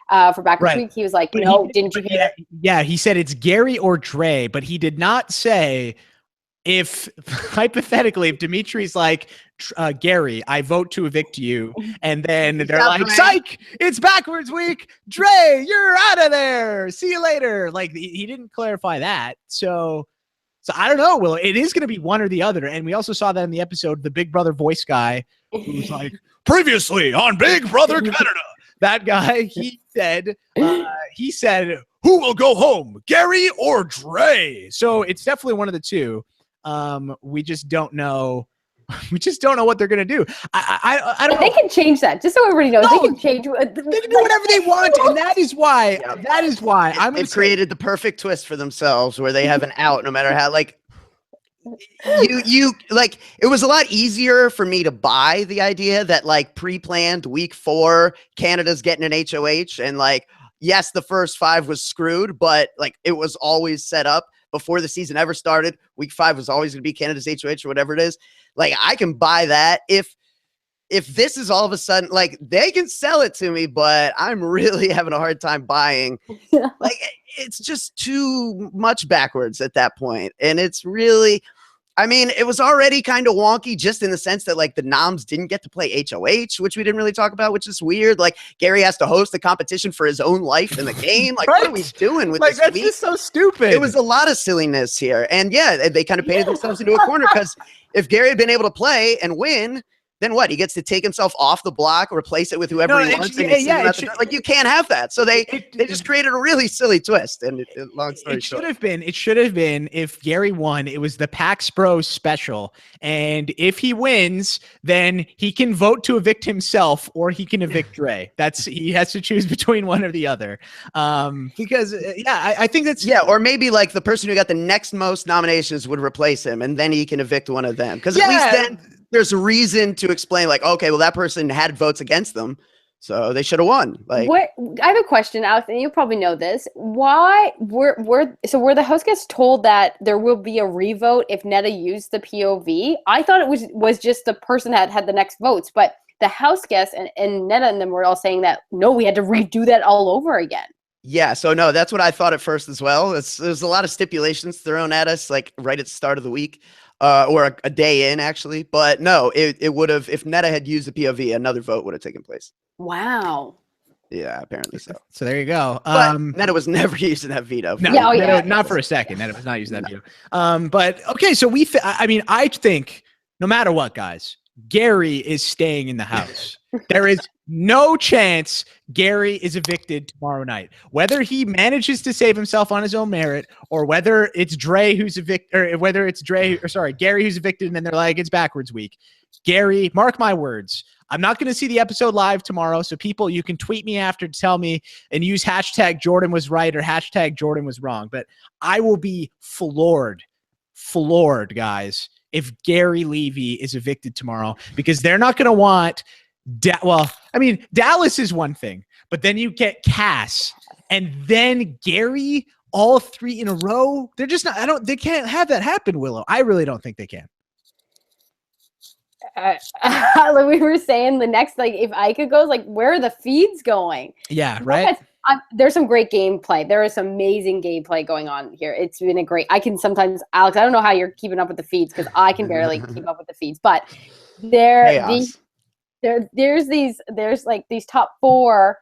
For backwards week, he was like, didn't you hear? Yeah, he said it's Gary or Dre, but he did not say if hypothetically, if Demetri's like, Gary, I vote to evict you, and then they're like, psych, it's backwards week, Dre, you're out of there, see you later. Like he didn't clarify that, so I don't know, Will. It is going to be one or the other, and we also saw that in the episode, the Big Brother voice guy who was like, previously on Big Brother Canada. That guy, he said, who will go home, Gary or Dre? So it's definitely one of the two. We just don't know. We just don't know what they're going to do. I don't know. They can change that. Just so everybody knows, they can change. They can do whatever they want. And that is why, they've created the perfect twist for themselves where they have an out no matter how, like, you like, it was a lot easier for me to buy the idea that like pre-planned week 4 Canada's getting an HOH, and like, yes, the first 5 was screwed, but like it was always set up before the season ever started. Week 5 was always going to be Canada's HOH or whatever it is. Like I can buy that if this is all of a sudden, like, they can sell it to me, but I'm really having a hard time buying. Like it's just too much backwards at that point. And it's really, I mean, it was already kind of wonky just in the sense that like the noms didn't get to play HOH, which we didn't really talk about, which is weird. Like Gary has to host the competition for his own life in the game. Like, right. What are we doing with this that's week? Just so stupid. It was a lot of silliness here. And yeah, they kind of painted themselves into a corner because if Gary had been able to play and win, then what? He gets to take himself off the block, replace it with whoever he wants. Like you can't have that. So they just created a really silly twist. And long story short, it should have been if Gary won, it was the Pax Bros special, and if he wins, then he can vote to evict himself or he can evict Dre. He has to choose between one or the other. Because I think that's or maybe like the person who got the next most nominations would replace him, and then he can evict one of them. Because at least then there's a reason to explain, like, okay, well, that person had votes against them, so they should have won. Like, what? I have a question, Alex, and you probably know this. Why were the host guests told that there will be a revote if Neda used the POV? I thought it was just the person that had the next votes, but the house guests and Neda and them were all saying that no, we had to redo that all over again. Yeah, so no, that's what I thought at first as well. There's a lot of stipulations thrown at us, like right at the start of the week. Or a day in, actually. But no, it would have, if Neda had used the POV, another vote would have taken place. Wow. Yeah, apparently so. So there you go. But Neda was never using that veto. No, not for a second. Neda was not using that veto. But okay, so I think no matter what, guys, Gary is staying in the house. There is no chance Gary is evicted tomorrow night. Whether he manages to save himself on his own merit, or whether it's Gary who's evicted, and then they're like, it's backwards week. Gary, mark my words. I'm not going to see the episode live tomorrow, so people, you can tweet me after to tell me and use hashtag Jordan was right or hashtag Jordan was wrong. But I will be floored, guys, if Gary Levy is evicted tomorrow, because they're not going to want well, I mean, Dallas is one thing, but then you get Cass and then Gary all 3 in a row. They're just not, they can't have that happen, Willow. I really don't think they can. Like we were saying, the next, like if Aika goes, like where are the feeds going? Yeah, right. There's some great gameplay. There is some amazing gameplay going on here. It's been a great. I can sometimes, Alex, I don't know how you're keeping up with the feeds because I can barely keep up with the feeds. But there's like these top 4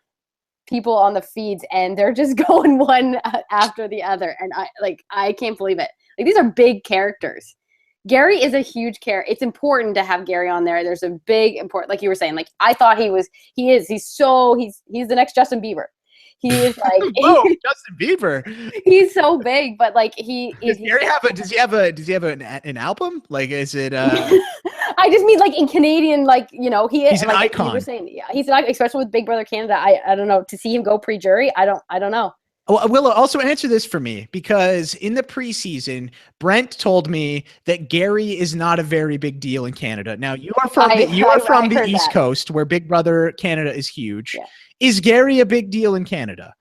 people on the feeds, and they're just going one after the other, and I can't believe it. Like these are big characters. Gary is a huge character. It's important to have Gary on there. There's a big important, like you were saying, like I thought he's the next Justin Bieber. He is like Justin Bieber. He's so big, but like does he have an album? Like is it I just mean like in Canadian, like he's an like, icon. You were saying, yeah, he's an icon, especially with Big Brother Canada. I don't know, to see him go pre-jury. I don't know. Well, Willow, also answer this for me, because in the preseason, Brent told me that Gary is not a very big deal in Canada. Now, you are from the East Coast, where Big Brother Canada is huge. Yeah. Is Gary a big deal in Canada?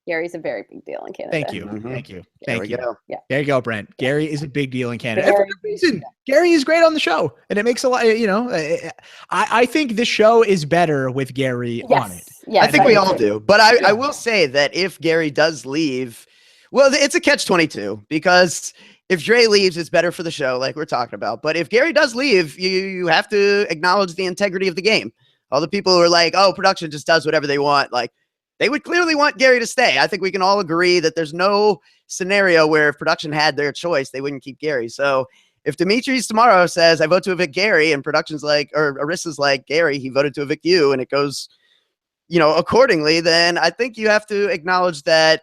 Gary's a very big deal in Canada. Thank you. Thank you. Thank you. Go. Yeah. There you go, Brent. Gary is a big deal in Canada. For good reason. Gary is great on the show, and it makes a lot, I think this show is better with Gary on it. Yes, I think we all do. But I will say that if Gary does leave, well, it's a catch-22, because if Dre leaves, it's better for the show, like we're talking about. But if Gary does leave, you have to acknowledge the integrity of the game. All the people who are like, oh, production just does whatever they want, like, they would clearly want Gary to stay. I think we can all agree that there's no scenario where if production had their choice, they wouldn't keep Gary. So if Demetri's tomorrow says, I vote to evict Gary, and production's like, or Arissa's like, Gary, he voted to evict you, and it goes, accordingly, then I think you have to acknowledge that,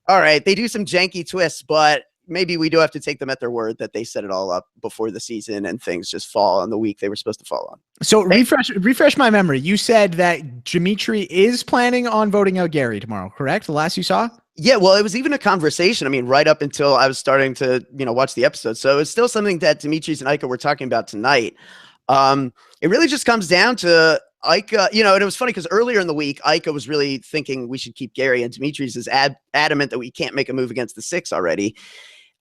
all right, they do some janky twists, but maybe we do have to take them at their word that they set it all up before the season and things just fall on the week they were supposed to fall on. So refresh my memory. You said that Demetri is planning on voting out Gary tomorrow, correct? The last you saw? Yeah, well, it was even a conversation. I mean, right up until I was starting to, watch the episode. So it's still something that Demetri's and Aika were talking about tonight. It really just comes down to Aika, and it was funny because earlier in the week, Aika was really thinking we should keep Gary, and Demetri's is adamant that we can't make a move against the 6 already.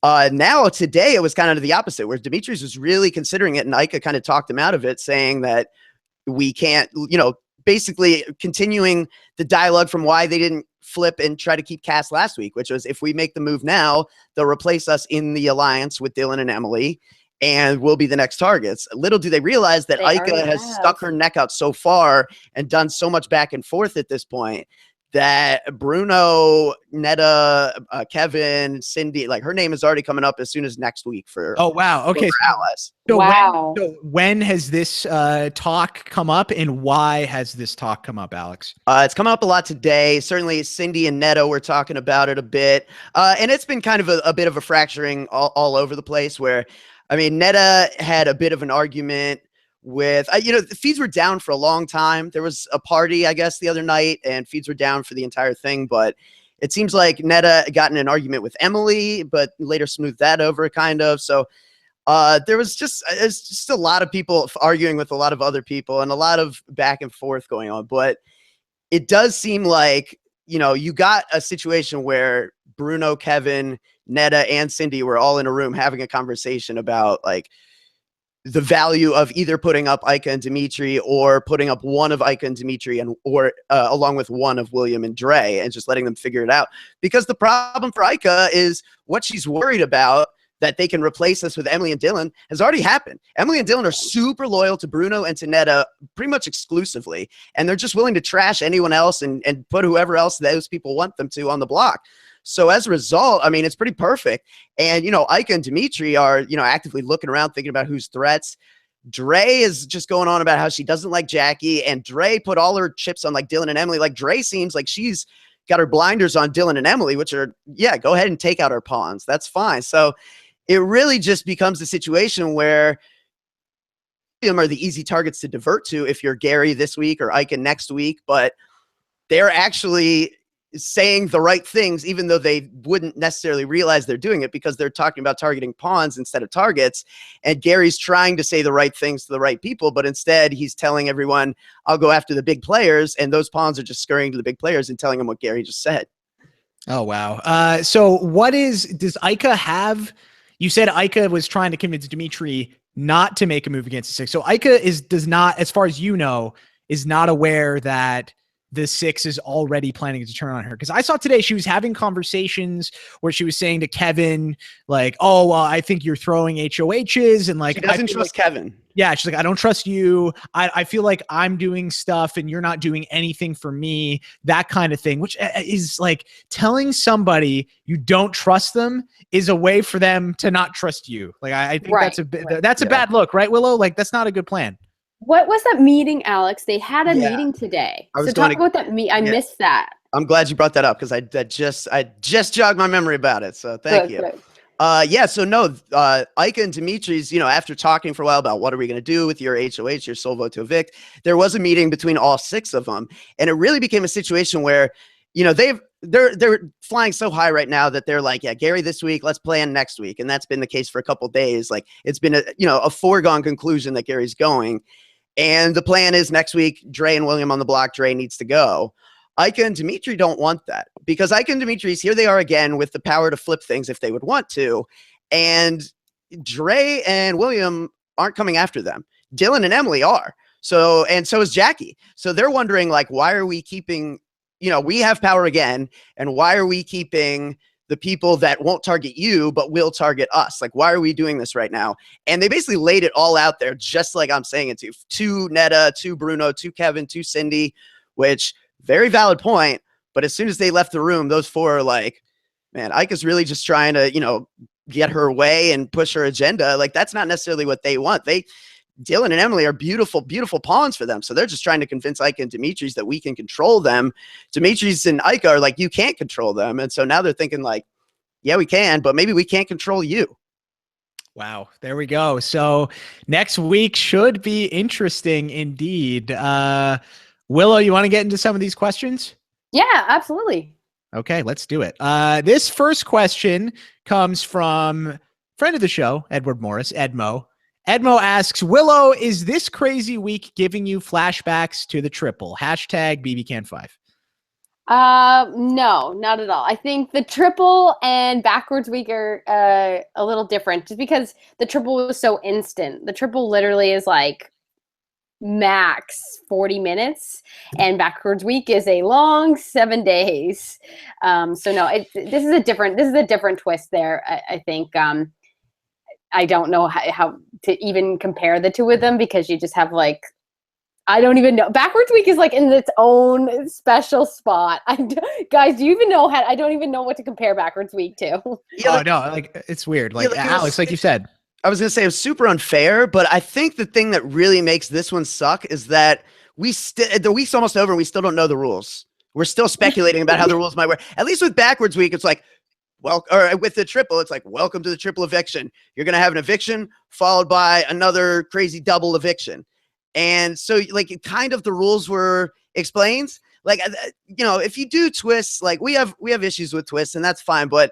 Now today it was kind of the opposite, where Demetri's was really considering it, and Aika kind of talked him out of it, saying that we can't, basically continuing the dialogue from why they didn't flip and try to keep Cass last week, which was, if we make the move now, they'll replace us in the alliance with Dylan and Emily, and we'll be the next targets. Little do they realize that Aika has stuck her neck out so far and done so much back and forth at this point that Bruno, Neda, Kevin, Cindy, like her name is already coming up as soon as next week for. Oh, wow. Okay. Alice. So when has this talk come up, and why has this talk come up, Alex? It's coming up a lot today. Certainly Cindy and Neda were talking about it a bit. And it's been kind of a bit of a fracturing all over the place, where, I mean, Neda had a bit of an argument with, the feeds were down for a long time. There was a party, I guess, the other night, and feeds were down for the entire thing. But it seems like Neda got in an argument with Emily, but later smoothed that over, kind of. So there was just a lot of people arguing with a lot of other people, and a lot of back and forth going on. But it does seem like, you got a situation where Bruno, Kevin, Neda, and Cindy were all in a room having a conversation about, like, the value of either putting up Aika and Demetri, or putting up one of Aika and Demetri, or along with one of William and Dre, and just letting them figure it out. Because the problem for Aika is what she's worried about, that they can replace us with Emily and Dylan, has already happened. Emily and Dylan are super loyal to Bruno and to Neda pretty much exclusively, and they're just willing to trash anyone else and put whoever else those people want them to on the block. So as a result, I mean, it's pretty perfect. And, Aika and Demetri are, actively looking around, thinking about who's threats. Dre is just going on about how she doesn't like Jackie, and Dre put all her chips on, like, Dylan and Emily. Like, Dre seems like she's got her blinders on Dylan and Emily, which are, yeah, go ahead and take out our pawns. That's fine. So it really just becomes a situation where them are the easy targets to divert to if you're Gary this week or Aika next week, but they're actually saying the right things, even though they wouldn't necessarily realize they're doing it because they're talking about targeting pawns instead of targets. And Gary's trying to say the right things to the right people, but instead he's telling everyone, I'll go after the big players. And those pawns are just scurrying to the big players and telling them what Gary just said. Oh, wow. So does Aika have, you said Aika was trying to convince Demetri not to make a move against the 6. So Aika does not, as far as you know, is not aware that the 6 is already planning to turn on her. Because I saw today she was having conversations where she was saying to Kevin, like, oh, well, I think you're throwing HOHs. And like, she doesn't trust Kevin. Yeah. She's like, I don't trust you. I feel like I'm doing stuff and you're not doing anything for me, that kind of thing, which is like telling somebody you don't trust them is a way for them to not trust you. Like, I think that's a bad look, right, Willow? Like, that's not a good plan. What was that meeting, Alex? They had a meeting today. So talk about that meeting. I missed that. I'm glad you brought that up because I just jogged my memory about it. So thank you. Good. So no, Aika and Demetri's, after talking for a while about what are we going to do with your HOH, your sole vote to evict, there was a meeting between all 6 of them. And it really became a situation where, they're flying so high right now that they're like, yeah, Gary this week, let's plan next week. And that's been the case for a couple of days. Like it's been a foregone conclusion that Gary's going. And the plan is next week, Dre and William on the block. Dre needs to go. Aika and Demetri don't want that because Aika and Demetri's here they are again with the power to flip things if they would want to. And Dre and William aren't coming after them. Dylan and Emily are. So is Jackie. So they're wondering, like, why are we keeping, we have power again. And why are we keeping the people that won't target you, but will target us? Like, why are we doing this right now? And they basically laid it all out there, just like I'm saying it to Neda, to Bruno, to Kevin, to Cindy, which very valid point. But as soon as they left the room, those 4 are like, man, Aika's really just trying to, get her way and push her agenda. Like, that's not necessarily what they want. Dylan and Emily are beautiful, beautiful pawns for them. So they're just trying to convince Aika and Demetri's that we can control them. Demetri's and Aika are like, you can't control them. And so now they're thinking like, yeah, we can, but maybe we can't control you. Wow. There we go. So next week should be interesting indeed. Willow, you want to get into some of these questions? Yeah, absolutely. Okay, let's do it. This first question comes from friend of the show, Edward Morris, Edmo. Edmo asks, Willow, is this crazy week giving you flashbacks to the triple? Hashtag BBCan5. No, not at all. I think the triple and backwards week are a little different just because the triple was so instant. The triple literally is like max 40 minutes and backwards week is a long 7 days. So no, this is a different twist there. I think, I don't know how to even compare the 2 of them because you just have like, I don't even know. Backwards week is like in its own special spot. Guys, do you even know I don't even know what to compare backwards week to. Yeah, no, like it's weird. Like, Alex, like you said. I was going to say it was super unfair, but I think the thing that really makes this one suck is that the week's almost over and we still don't know the rules. We're still speculating about how the rules might work. At least with backwards week, it's like, or with the triple, it's like, welcome to the triple eviction. You're going to have an eviction followed by another crazy double eviction. And so like kind of the rules were explained. Like, if you do twists, like we have issues with twists and that's fine. But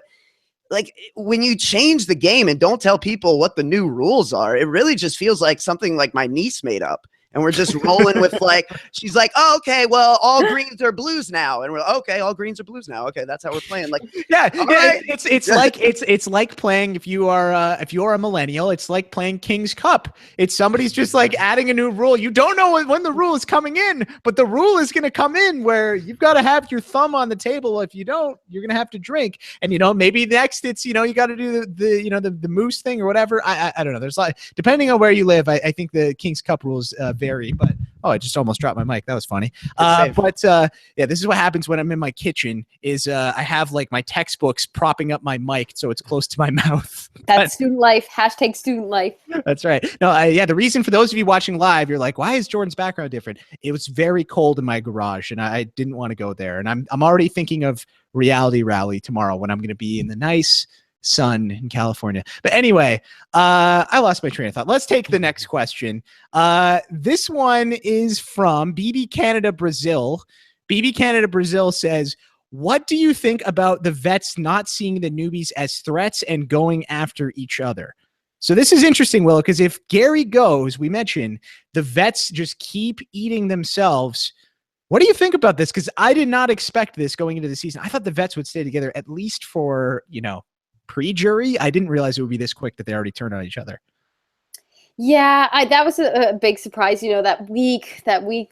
like when you change the game and don't tell people what the new rules are, it really just feels like something like my niece made up. And we're just rolling with like, she's like, oh, okay, well, all greens are blues now. And we're like, okay, all greens are blues now. Okay, that's how we're playing. Like, yeah, right. It's like playing, if you are a millennial, it's like playing King's Cup. It's somebody's just like adding a new rule. You don't know when the rule is coming in, but the rule is going to come in where you've got to have your thumb on the table. If you don't, you're going to have to drink. And, maybe next it's, you got to do the moose thing or whatever. I don't know. There's like, depending on where you live, I think the King's Cup rules vary, but I just almost dropped my mic. That was funny. Yeah, this is what happens when I'm in my kitchen is I have like my textbooks propping up my mic so it's close to my mouth. That's student life. Hashtag student life. That's right. No, the reason for those of you watching live, you're like, why is Jordan's background different? It was very cold in my garage and I didn't want to go there. And I'm already thinking of Reality Rally tomorrow when I'm going to be in the nice sun in California. But anyway, I lost my train of thought. Let's take the next question. This one is from BB Canada Brazil. BB Canada Brazil says, What do you think about the vets not seeing the newbies as threats and going after each other? So this is interesting, Willow, because if Gary goes, we mentioned the vets just keep eating themselves. What do you think about this? Because I did not expect this going into the season. I thought the vets would stay together at least for, pre-jury. I didn't realize it would be this quick that they already turned on each other. Yeah, that was a big surprise. That week, that we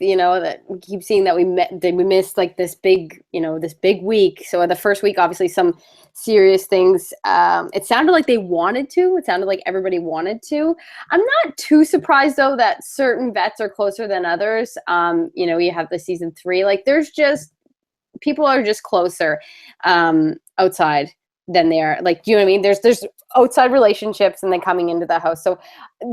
keep seeing that we missed like this big week. So the first week, obviously some serious things. It sounded like they wanted to. It sounded like everybody wanted to. I'm not too surprised though that certain vets are closer than others. You have the season 3. Like there's just people are just closer outside than they are. Like, you know what I mean? There's outside relationships and then coming into the house. So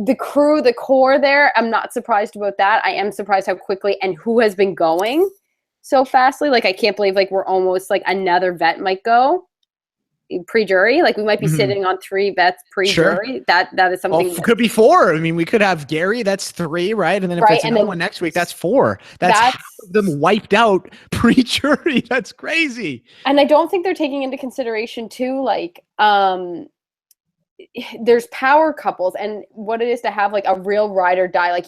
the crew, the core there, I'm not surprised about that. I am surprised how quickly and who has been going so fastly. Like, I can't believe like we're almost like another vet might go pre-jury. Like we might be sitting on 3 vets pre-jury. Sure. That is something. Well, could be 4. I mean, we could have Gary. That's 3, right? And then if it's another one next week, that's 4. That's half of them wiped out pre-jury. That's crazy. And I don't think they're taking into consideration too, like there's power couples and what it is to have like a real ride or die. Like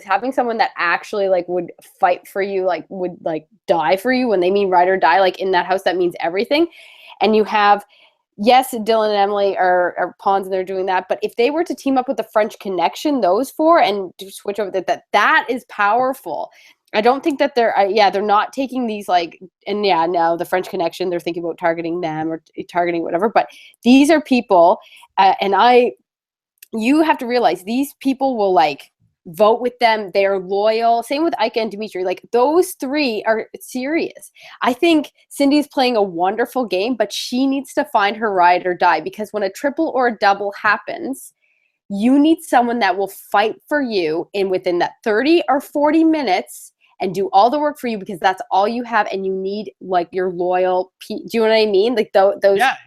having someone that actually like would fight for you, like would like die for you. When they mean ride or die, like in that house, that means everything. And you have, yes, Dylan and Emily are pawns and they're doing that. But if they were to team up with the French Connection, those 4, and switch over that is powerful. I don't think that they're not taking these like, and no, the French Connection, they're thinking about targeting them or targeting whatever. But these are people, you have to realize these people will like vote with them. They're loyal. Same with Aika and Demetri. Like those 3 are serious. I think Cindy's playing a wonderful game, but she needs to find her ride or die, because when a triple or a double happens, you need someone that will fight for you within that 30 or 40 minutes and do all the work for you, because that's all you have, and you need like your loyal. Do you know what I mean? Like those.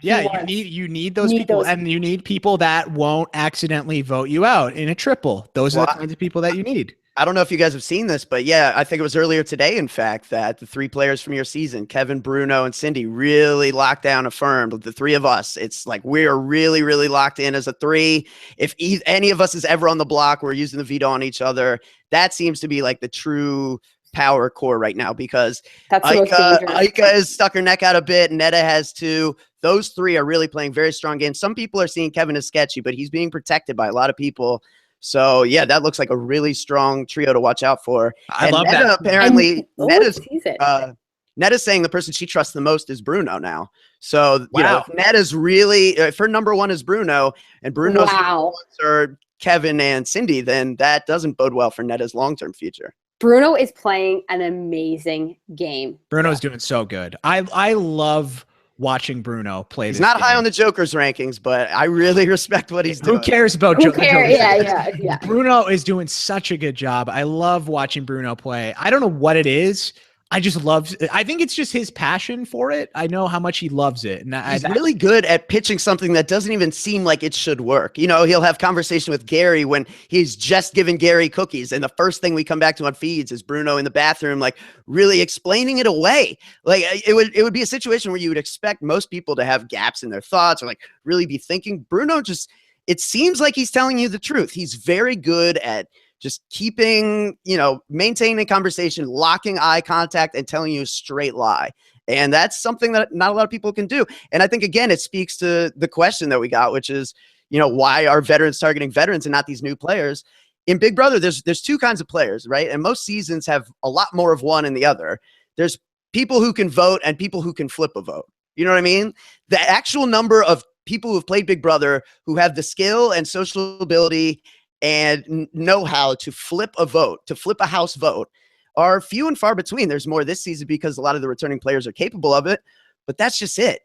Yeah. You need those people, and you need people that won't accidentally vote you out in a triple. Those are the kinds of people that you need. I don't know if you guys have seen this, but yeah, I think it was earlier today, in fact, that the 3 players from your season, Kevin, Bruno, and Cindy, really locked down, affirmed the 3 of us. It's like we're really, really locked in as a 3. If any of us is ever on the block, we're using the veto on each other. That seems to be like the true power core right now, because Aika has stuck her neck out a bit. Neda has too. Those 3 are really playing very strong games. Some people are seeing Kevin as sketchy, but he's being protected by a lot of people. So yeah, that looks like a really strong trio to watch out for. I love that. Apparently, Neda's saying the person she trusts the most is Bruno now. So you know, if Neda's really, if her number 1 is Bruno, and Bruno's are Kevin and Cindy, then that doesn't bode well for Neda's long-term future. Bruno is playing an amazing game. Bruno's doing so good. I love watching Bruno play. He's not high on the Joker's rankings, but I really respect what he's doing. Who cares about Joker? Yeah. Bruno is doing such a good job. I love watching Bruno play. I don't know what it is. I think it's just his passion for it. I know how much he loves it. And he's really good at pitching something that doesn't even seem like it should work. You know, he'll have conversation with Gary when he's just giving Gary cookies. And the first thing we come back to on feeds is Bruno in the bathroom, like really explaining it away. Like it would be a situation where you would expect most people to have gaps in their thoughts or like really be thinking. Bruno it seems like he's telling you the truth. He's very good at just keeping, maintaining conversation, locking eye contact, and telling you a straight lie. And that's something that not a lot of people can do. And I think, again, it speaks to the question that we got, which is, why are veterans targeting veterans and not these new players? In Big Brother, there's 2 kinds of players, right? And most seasons have a lot more of one than the other. There's people who can vote and people who can flip a vote. You know what I mean? The actual number of people who've played Big Brother who have the skill and social ability and know how to flip a vote, to flip a house vote, are few and far between. There's more this season because a lot of the returning players are capable of it, but that's just it.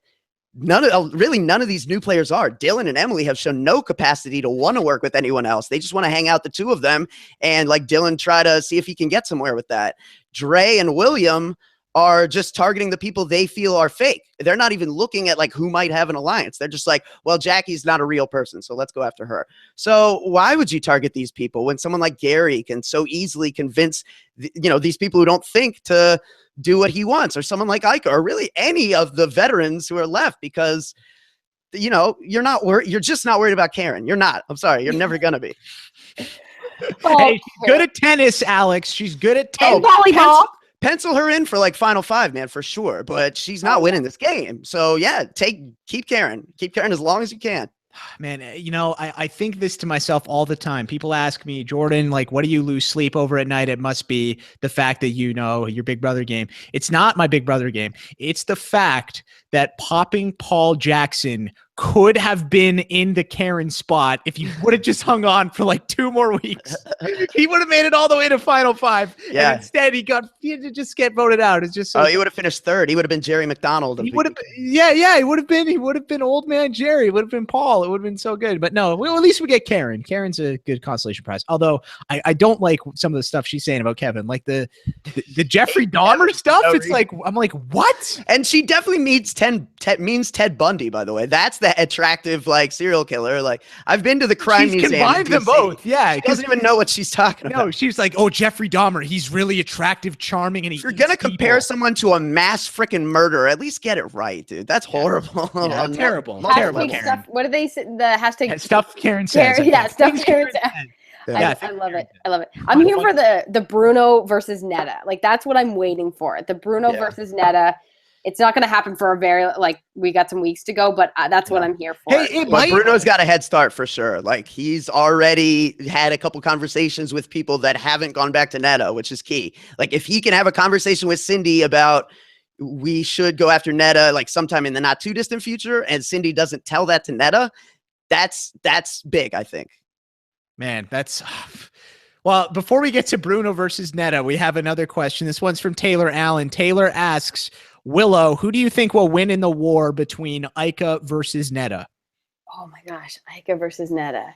None of these new players are. Dylan and Emily have shown no capacity to want to work with anyone else. They just want to hang out, the 2 of them, and like Dylan try to see if he can get somewhere with that. Dre and William are just targeting the people they feel are fake. They're not even looking at like who might have an alliance. They're just like, well, Jackie's not a real person, so let's go after her. So why would you target these people when someone like Gary can so easily convince, these people who don't think to do what he wants, or someone like Aika, or really any of the veterans who are left? Because you're just not worried about Karen. You're not. I'm sorry. You're never gonna be. Hey, she's good at tennis, Alex. She's good at And tennis. volleyball. Pencil her in for like Final Five, man, for sure. But she's not winning this game. So yeah, keep Karen. Keep Karen as long as you can. Man, I think this to myself all the time. People ask me, Jordan, like, what do you lose sleep over at night? It must be the fact that your Big Brother game. It's not my Big Brother game. It's the fact that popping Paul Jackson could have been in the Karen spot if he would have just hung on for like 2 more weeks. He would have made it all the way to Final Five. Yeah. And instead, he had to just get voted out. It's just so he would have finished 3rd. He would have been Jerry MacDonald. He would have, he would have been old man Jerry. It would have been Paul. It would have been so good. But no, at least we get Karen. Karen's a good consolation prize. Although I don't like some of the stuff she's saying about Kevin, like the Jeffrey Dahmer stuff. It's like, I'm like, what? And she definitely means Ted Bundy, by the way. That's the attractive like serial killer. Like, I've been to the crime museum. She's combined them both. Yeah. She doesn't even know what she's talking about. No, she's like, oh, Jeffrey Dahmer. He's really attractive, charming, and if you're gonna compare someone to a mass freaking murderer, at least get it right, dude. That's horrible. Yeah, terrible. Terrible. Stuff, what do they say? The hashtag stuff Karen says. Stuff Karen says. Yeah. I love it. I love it. I'm here for the Bruno versus Neda. Like, that's what I'm waiting for. The Bruno versus Neda. It's not going to happen for a very, we got some weeks to go, but that's what I'm here for. Hey, Bruno's got a head start for sure. Like, he's already had a couple conversations with people that haven't gone back to Neda, which is key. Like, if he can have a conversation with Cindy about we should go after Neda, like sometime in the not too distant future, and Cindy doesn't tell that to Neda, that's big, I think. Man, that's... Well, before we get to Bruno versus Neda, we have another question. This one's from Taylor Allen. Taylor asks, Willow, who do you think will win in the war between Aika versus Neda? Oh my gosh, Aika versus Neda.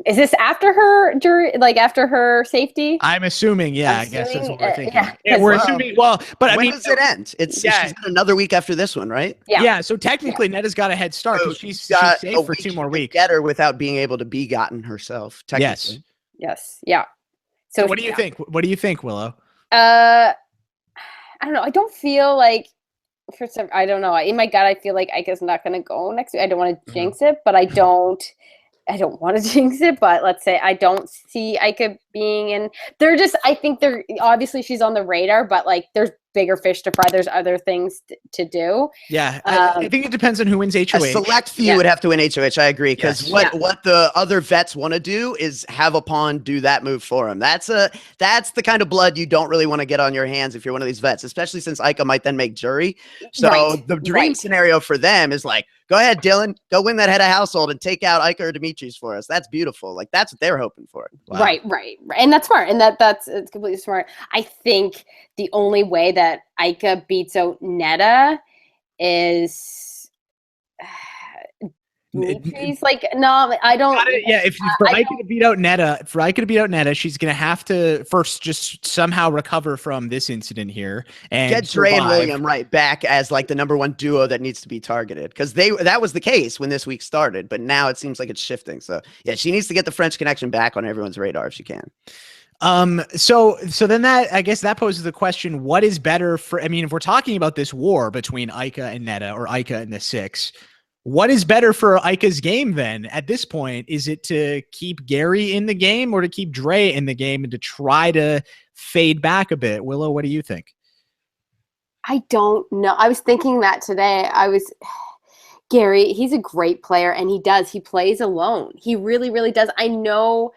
Is this after her jury, like after her safety? I'm assuming, yeah. I guess that's what we're thinking. Yeah, we're assuming. Well, but I mean, when does it end? She's got another week after this one, right? Yeah. So technically, Neda's got a head start. So she's safe for 2 more weeks. Get her without being able to be gotten herself. Technically. Yes. Yeah. So what do you think? What do you think, Willow? I don't know. I don't feel like I don't know. In my gut, I feel like Aika's not going to go next week. I don't want to jinx it, but I don't want to jinx it, but let's say I don't see Aika being in. I think obviously she's on the radar, but like there's bigger fish to fry. There's other things to do. Yeah. I think it depends on who wins HOH. A select few would have to win HOH. I agree. Because what the other vets want to do is have a pawn do that move for him. That's the kind of blood you don't really want to get on your hands if you're one of these vets, especially since Aika might then make jury. So the dream scenario for them is like, go ahead, Dylan, go win that head of household and take out Aika or Demetri's for us. That's beautiful. Like, that's what they're hoping for. Wow. Right. And that's smart. And it's completely smart. I think the only way that Aika beats out Neda is Demetri's like, no, I don't. For Aika to beat out Neda, she's gonna have to first just somehow recover from this incident here and get Dre and William back as like the #1 duo that needs to be targeted, because that was the case when this week started, but now it seems like it's shifting. So yeah, she needs to get the French Connection back on everyone's radar if she can. So then that, I guess that poses the question, what is better for, I mean, if we're talking about this war between Aika and Neda, or Aika and the 6, what is better for Aika's game then at this point? Is it to keep Gary in the game or to keep Dre in the game and to try to fade back a bit? Willow, what do you think? I don't know. I was thinking that today. Gary, he's a great player, and he plays alone. He really, really does. I know,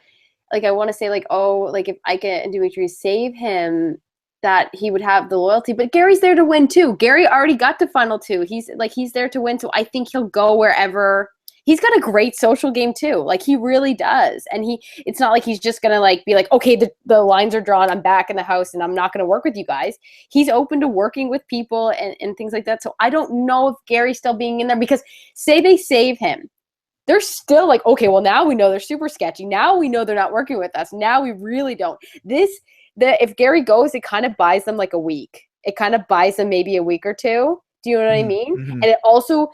like, I want to say, like, oh, like, if Aika and Demetri save him, that he would have the loyalty. But Gary's there to win, too. Gary already got to Final 2. He's there to win, so I think he'll go wherever. He's got a great social game, too. Like, he really does. And it's not like he's just going to, like, be like, okay, the lines are drawn. I'm back in the house, and I'm not going to work with you guys. He's open to working with people and things like that. So I don't know if Gary's still being in there, because say they save him, they're still like, okay, well, now we know they're super sketchy. Now we know they're not working with us. Now we really don't. if Gary goes, it kind of buys them like a week. It kind of buys them maybe a week or two. Do you know what I mean? And it also,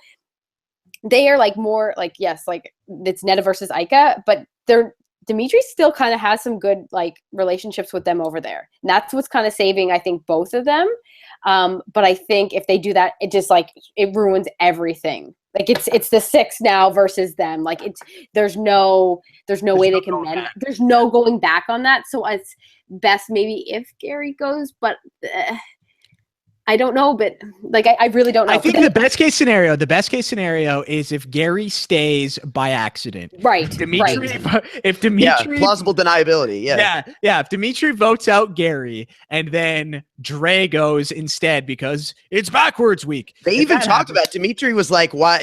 they are like more like, yes, like it's Neda versus Aika, but Demetri still kind of has some good like relationships with them over there. And that's what's kind of saving, I think, both of them. But I think if they do that, it just like, it ruins everything. Like it's the 6 now versus them. Like there's no way they can mend. There's no going back on that. So it's best maybe if Gary goes, but I don't know, but like I really don't know. I think the best case scenario is if Gary stays by accident. Right. If Demetri, plausible deniability. Yeah. If Demetri votes out Gary and then Dre goes instead because it's backwards week. They even talked about, Demetri was like, why,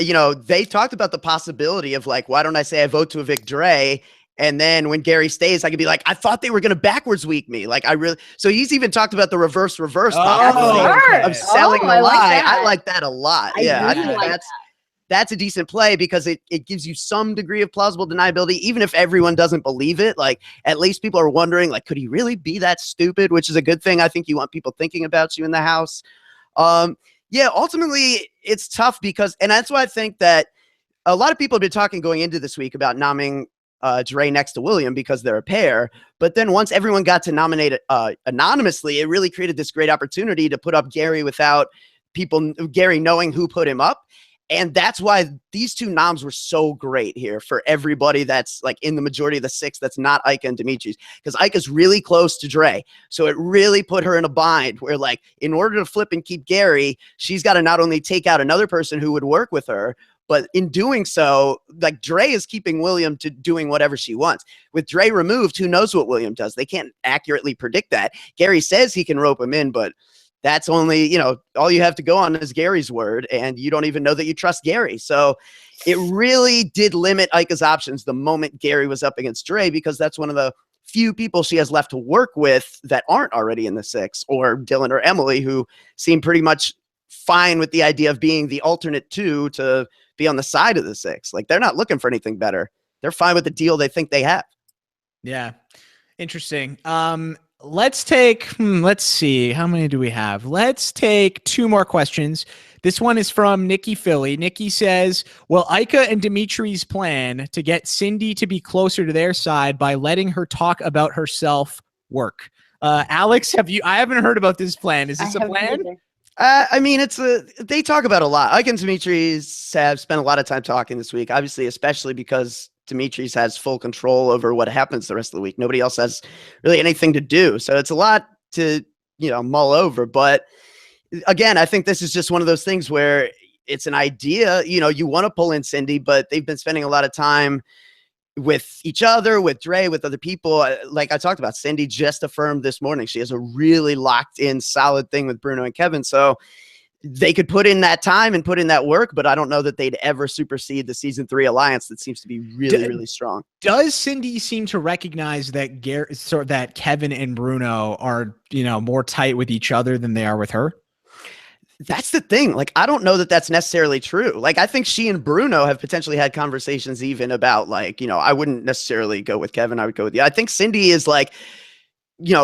they talked about the possibility of like, why don't I say I vote to evict Dre? And then when Gary stays, I could be like, I thought they were going to backwards week me. Like so he's even talked about the reverse possibility of selling the lie. I like that a lot. I think that's a decent play because it gives you some degree of plausible deniability, even if everyone doesn't believe it. Like at least people are wondering, like, could he really be that stupid? Which is a good thing. I think you want people thinking about you in the house. Ultimately it's tough because, and that's why I think that a lot of people have been talking going into this week about nominating Dre next to William because they're a pair. But then once everyone got to nominate anonymously, it really created this great opportunity to put up Gary without Gary knowing who put him up. And that's why these two noms were so great here for everybody that's like in the majority of the 6 that's not Aika and Demetri's, because Aika's really close to Dre. So it really put her in a bind where like in order to flip and keep Gary, she's got to not only take out another person who would work with her, but in doing so, like Dre is keeping William to doing whatever she wants. With Dre removed, who knows what William does? They can't accurately predict that. Gary says he can rope him in, but that's only, all you have to go on is Gary's word, and you don't even know that you trust Gary. So it really did limit Aika's options the moment Gary was up against Dre, because that's one of the few people she has left to work with that aren't already in the 6, or Dylan or Emily, who seem pretty much fine with the idea of being the alternate 2 to be on the side of the 6. Like they're not looking for anything better. They're fine with the deal they think they have. Yeah. Interesting. Let's see. How many do we have? Let's take 2 more questions. This one is from Nikki Philly. Nikki says, will Aika and Demetri's plan to get Cindy to be closer to their side by letting her talk about herself work? Alex, I haven't heard about this plan. Is this a plan? I mean, they talk about a lot. Aika and Demetri's have spent a lot of time talking this week, obviously, especially because Demetri's has full control over what happens the rest of the week. Nobody else has really anything to do. So it's a lot to, mull over. But again, I think this is just one of those things where it's an idea, you want to pull in Cindy, but they've been spending a lot of time with each other, with Dre, with other people. Like I talked about, Cindy just affirmed this morning she has a really locked in solid thing with Bruno and Kevin. So they could put in that time and put in that work, but I don't know that they'd ever supersede the season 3 alliance that seems to be really, really strong. Does Cindy seem to recognize that that Kevin and Bruno are, more tight with each other than they are with her? That's the thing. Like, I don't know that that's necessarily true. Like, I think she and Bruno have potentially had conversations even about like, I wouldn't necessarily go with Kevin. I would go with you. I think Cindy is like,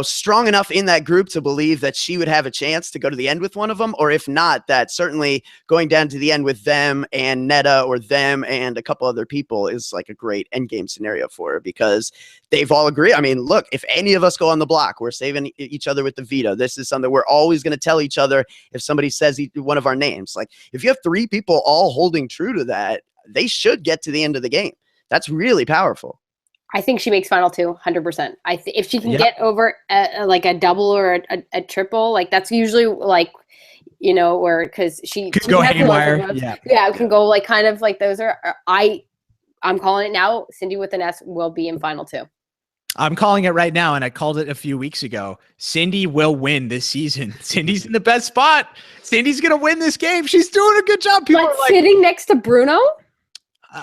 strong enough in that group to believe that she would have a chance to go to the end with one of them, or if not, that certainly going down to the end with them and Neda or them and a couple other people is like a great end game scenario for her, because they've all agreed. I mean, look, if any of us go on the block, we're saving each other with the veto. This is something we're always going to tell each other if somebody says one of our names. Like if you have 3 people all holding true to that, they should get to the end of the game. That's really powerful. I think she makes final 2, 100%. If she can get over like a double or a triple, like that's usually like, where because she could go haywire. It can go like kind of like those are. I'm calling it now. Cindy with an S will be in final 2. I'm calling it right now, and I called it a few weeks ago. Cindy will win this season. Cindy's in the best spot. Cindy's gonna win this game. She's doing a good job. People are like, sitting next to Bruno.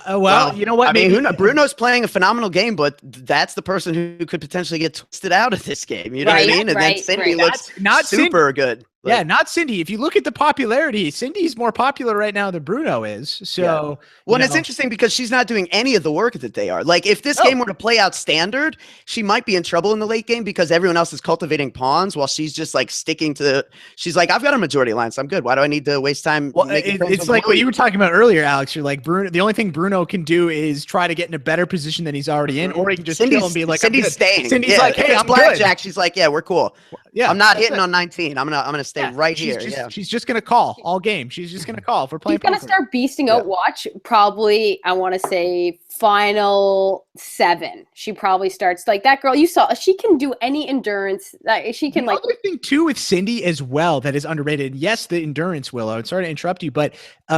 Well, you know what? I mean, Bruno's playing a phenomenal game, but that's the person who could potentially get twisted out of this game. You know what I mean? And then Cindy looks not super good. Yeah, not Cindy. If you look at the popularity, Cindy's more popular right now than Bruno is. So, well, and it's interesting because she's not doing any of the work that they are. Like, if this game were to play out standard, she might be in trouble in the late game because everyone else is cultivating pawns while she's just like sticking to. She's like, I've got a majority alliance. I'm good. Why do I need to waste time? Well, it's like what you were talking about earlier, Alex. You're like, Bruno. The only thing Bruno can do is try to get in a better position than he's already in, or he can just kill and be like, Cindy's staying. Cindy's like, hey, I'm blackjack. good. She's like, yeah, we're cool. Yeah, I'm not hitting on 19. I'm gonna stay right here. She's just gonna call all game. She's just gonna call if we're playing. She's gonna start beasting out watch. Probably, I want to say final 7. She probably starts like that girl. You saw she can do any endurance. She can like. Other thing too with Cindy as well that is underrated. Yes, the endurance, Willow. And sorry to interrupt you, but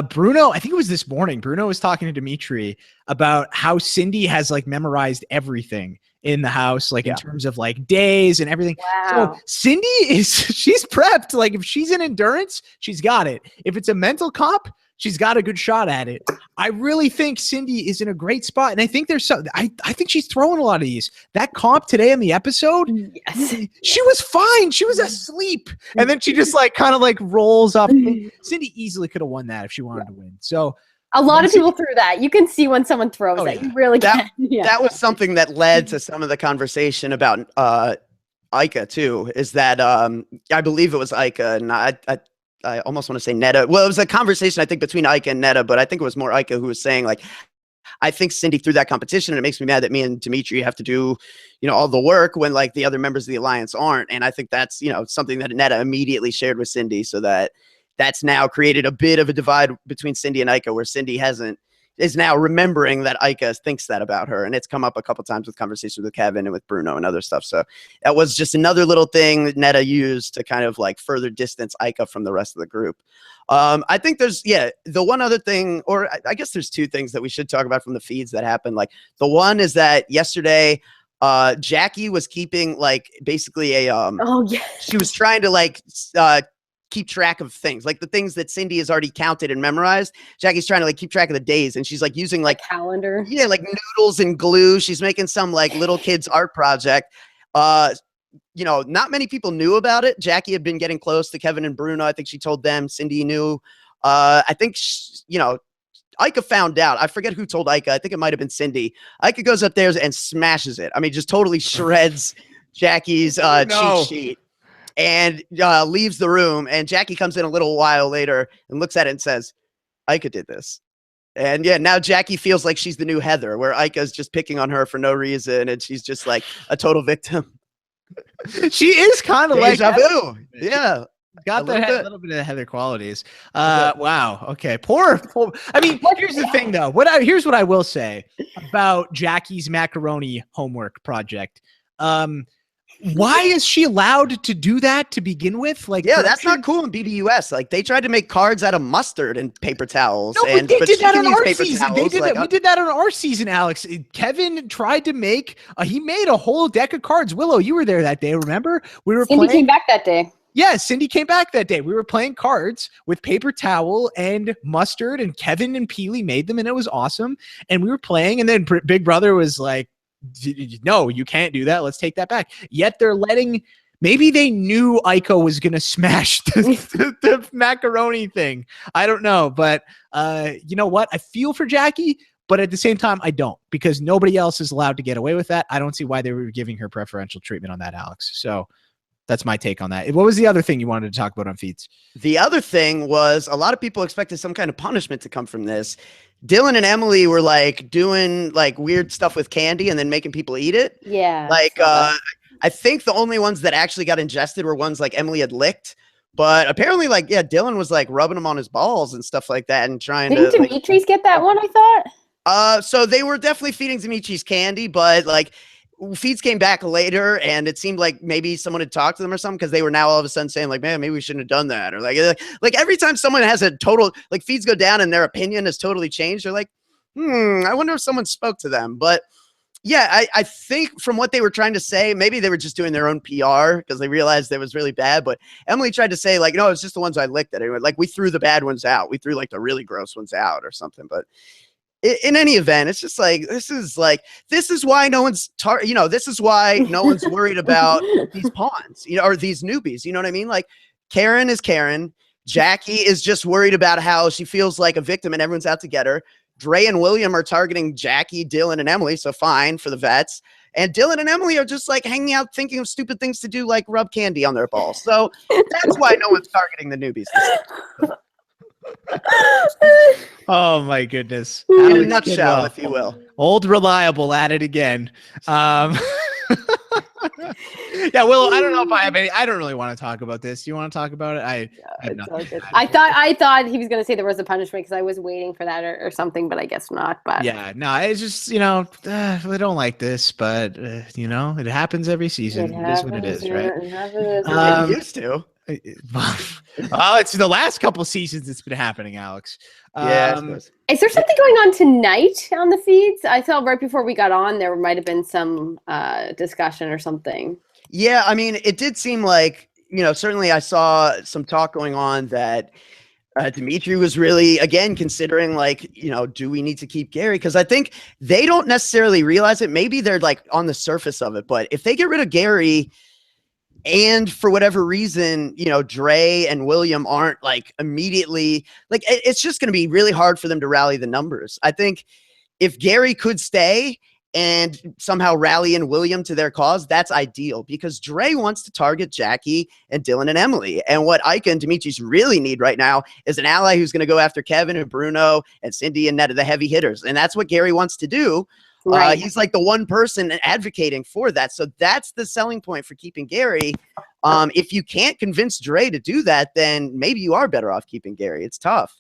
Bruno, I think it was this morning. Bruno was talking to Demetri about how Cindy has like memorized everything in the house, like in terms of like days and everything. Wow. So Cindy she's prepped. Like if she's in endurance, she's got it. If it's a mental comp, she's got a good shot at it. I really think Cindy is in a great spot. And I think I think she's throwing a lot of these. That comp today in the episode, she was fine. She was asleep. And then she just like kind of like rolls up. Cindy easily could have won that if she wanted to win. So a lot of people threw that. You can see when someone throws it. You really can. That was something that led to some of the conversation about Aika too, is that I believe it was Aika, and I almost want to say Neda. Well, it was a conversation I think between Aika and Neda, but I think it was more Aika who was saying like, I think Cindy threw that competition, and it makes me mad that me and Demetri have to do, all the work when like the other members of the alliance aren't. And I think that's, something that Neda immediately shared with Cindy, so that's now created a bit of a divide between Cindy and Aika, where Cindy is now remembering that Aika thinks that about her. And it's come up a couple times with conversations with Kevin and with Bruno and other stuff. So that was just another little thing that Neda used to kind of like further distance Aika from the rest of the group. I think there's, the one other thing, or I guess there's 2 things that we should talk about from the feeds that happened. Like the one is that yesterday, Jackie was keeping like basically she was trying to like, keep track of things, like the things that Cindy has already counted and memorized. Jackie's trying to like keep track of the days, and she's like using like calendar, like noodles and glue. She's making some like little kids art project. Not many people knew about it. Jackie had been getting close to Kevin and Bruno. I think she told them. Cindy knew. I think Aika found out. I forget who told Aika. I think it might have been Cindy. Aika goes up there and smashes it. I mean, just totally shreds Jackie's cheat sheet. And leaves the room, and Jackie comes in a little while later and looks at it and says, Aika did this. And now Jackie feels like she's the new Heather, where Aika's just picking on her for no reason, and she's just like a total victim. She is kind of like vu. Yeah. Got that a little bit of the Heather qualities. Wow. Okay. Poor. I mean, here's the thing though. Here's what I will say about Jackie's macaroni homework project. Why is she allowed to do that to begin with? Like, that's not cool in BBUS. Like, they tried to make cards out of mustard and paper towels. No, but they did that on our season. We did that on our season, Alex. Kevin tried to make. He made a whole deck of cards. Willow, you were there that day. Remember? Cindy came back that day. Yeah, Cindy came back that day. We were playing cards with paper towel and mustard, and Kevin and Peely made them, and it was awesome. And we were playing, and then Big Brother was like, no, you can't do that. Let's take that back. Yet they're letting, maybe they knew Aika was going to smash the macaroni thing. I don't know. But you know what? I feel for Jackie, but at the same time, I don't, because nobody else is allowed to get away with that. I don't see why they were giving her preferential treatment on that, Alex. So that's my take on that. What was the other thing you wanted to talk about on feeds? The other thing was a lot of people expected some kind of punishment to come from this. Dylan and Emily were like doing like weird stuff with candy and then making people eat it. Yeah. Like, I think the only ones that actually got ingested were ones like Emily had licked, but apparently like, Dylan was like rubbing them on his balls and stuff like that and trying Didn't to. Demetri's get that one, I thought? So they were definitely feeding Demetri's candy, but like feeds came back later and it seemed like maybe someone had talked to them or something, because they were now all of a sudden saying like, man, maybe we shouldn't have done that. Or like every time someone has a total, like feeds go down and their opinion has totally changed, they're like, I wonder if someone spoke to them. But yeah, I think from what they were trying to say, maybe they were just doing their own PR because they realized it was really bad. But Emily tried to say like, no, it's just the ones I licked at anyway. Like we threw the bad ones out. We threw like the really gross ones out or something. But in any event, it's just like, this is why no one's, this is why no one's worried about these pawns, or these newbies, you know what I mean? Like Karen is Karen. Jackie is just worried about how she feels like a victim and everyone's out to get her. Dre and William are targeting Jackie, Dylan, and Emily, so fine for the vets. And Dylan and Emily are just like hanging out thinking of stupid things to do, like rub candy on their balls. So that's why no one's targeting the newbies this time. Oh my goodness. In a Alex nutshell, Kidwell. if you will. Old reliable at it again. Yeah, Will, I don't know if I have any. I don't really want to talk about this. Do you want to talk about it? I have nothing. I thought he was going to say there was a punishment because I was waiting for that or something, but I guess not. But yeah, no, it's just, you know, I don't like this, but you know, it happens every season. It is what it is, right? It used to. Well, it's the last couple seasons it's been happening, Alex. Yeah, I suppose. Is there something going on tonight on the feeds? I saw right before we got on there might have been some discussion or something. Yeah, I mean, it did seem like, you know, certainly I saw some talk going on that Demetri was really, again, considering like, you know, do we need to keep Gary? Because I think they don't necessarily realize it. Maybe they're like on the surface of it. But if they get rid of Gary and for whatever reason, you know, Dre and William aren't like immediately, like it's just going to be really hard for them to rally the numbers. I think if Gary could stay and somehow rally in William to their cause, that's ideal because Dre wants to target Jackie and Dylan and Emily. And what Aika and Demetri's really need right now is an ally who's going to go after Kevin and Bruno and Cindy and Neda, the heavy hitters. And that's what Gary wants to do. Right. He's like the one person advocating for that. So that's the selling point for keeping Gary. If you can't convince Dre to do that, then maybe you are better off keeping Gary. It's tough.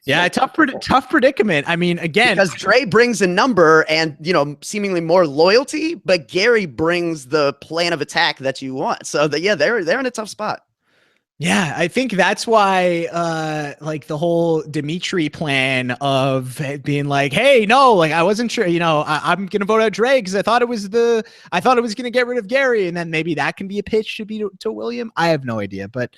Yeah, tough predicament. I mean, again, because Dre brings a number and, you know, seemingly more loyalty, but Gary brings the plan of attack that you want. So that, yeah, they're in a tough spot. Yeah, I think that's why, like the whole Demetri plan of being like, hey, no, like I wasn't sure, you know, I'm going to vote out Dre because I thought it was going to get rid of Gary. And then maybe that can be a pitch to William. I have no idea, but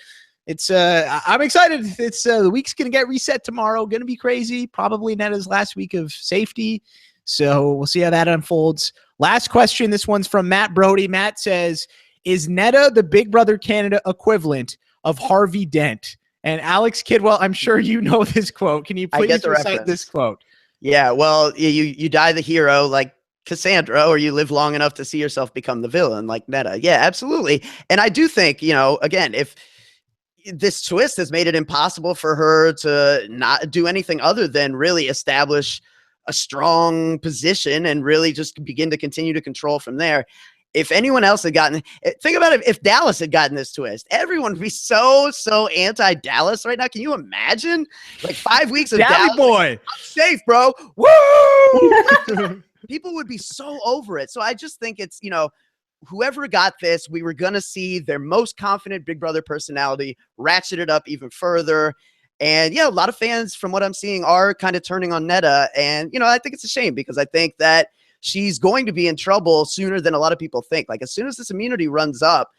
it's, I'm excited. It's the week's going to get reset tomorrow. Going to be crazy. Probably Neda's last week of safety. So we'll see how that unfolds. Last question. This one's from Matt Brody. Matt says, is Neda the Big Brother Canada equivalent of Harvey Dent? And Alex Kidwell, I'm sure you know this quote. Can you please recite this quote? Yeah, well, you die the hero like Cassandra, or you live long enough to see yourself become the villain like Neda. Yeah, absolutely. And I do think, you know, again, if this twist has made it impossible for her to not do anything other than really establish a strong position and really just begin to continue to control from there. If anyone else had gotten, think about it, if Dallas had gotten this twist, everyone would be so anti-Dallas right now. Can you imagine? Like 5 weeks of Dallas. Boy. I'm safe, bro. Woo! People would be so over it. So I just think it's, you know, whoever got this, we were going to see their most confident Big Brother personality ratchet it up even further. And yeah, a lot of fans from what I'm seeing are kind of turning on Neda. And, you know, I think it's a shame because I think that she's going to be in trouble sooner than a lot of people think. Like as soon as this immunity runs up,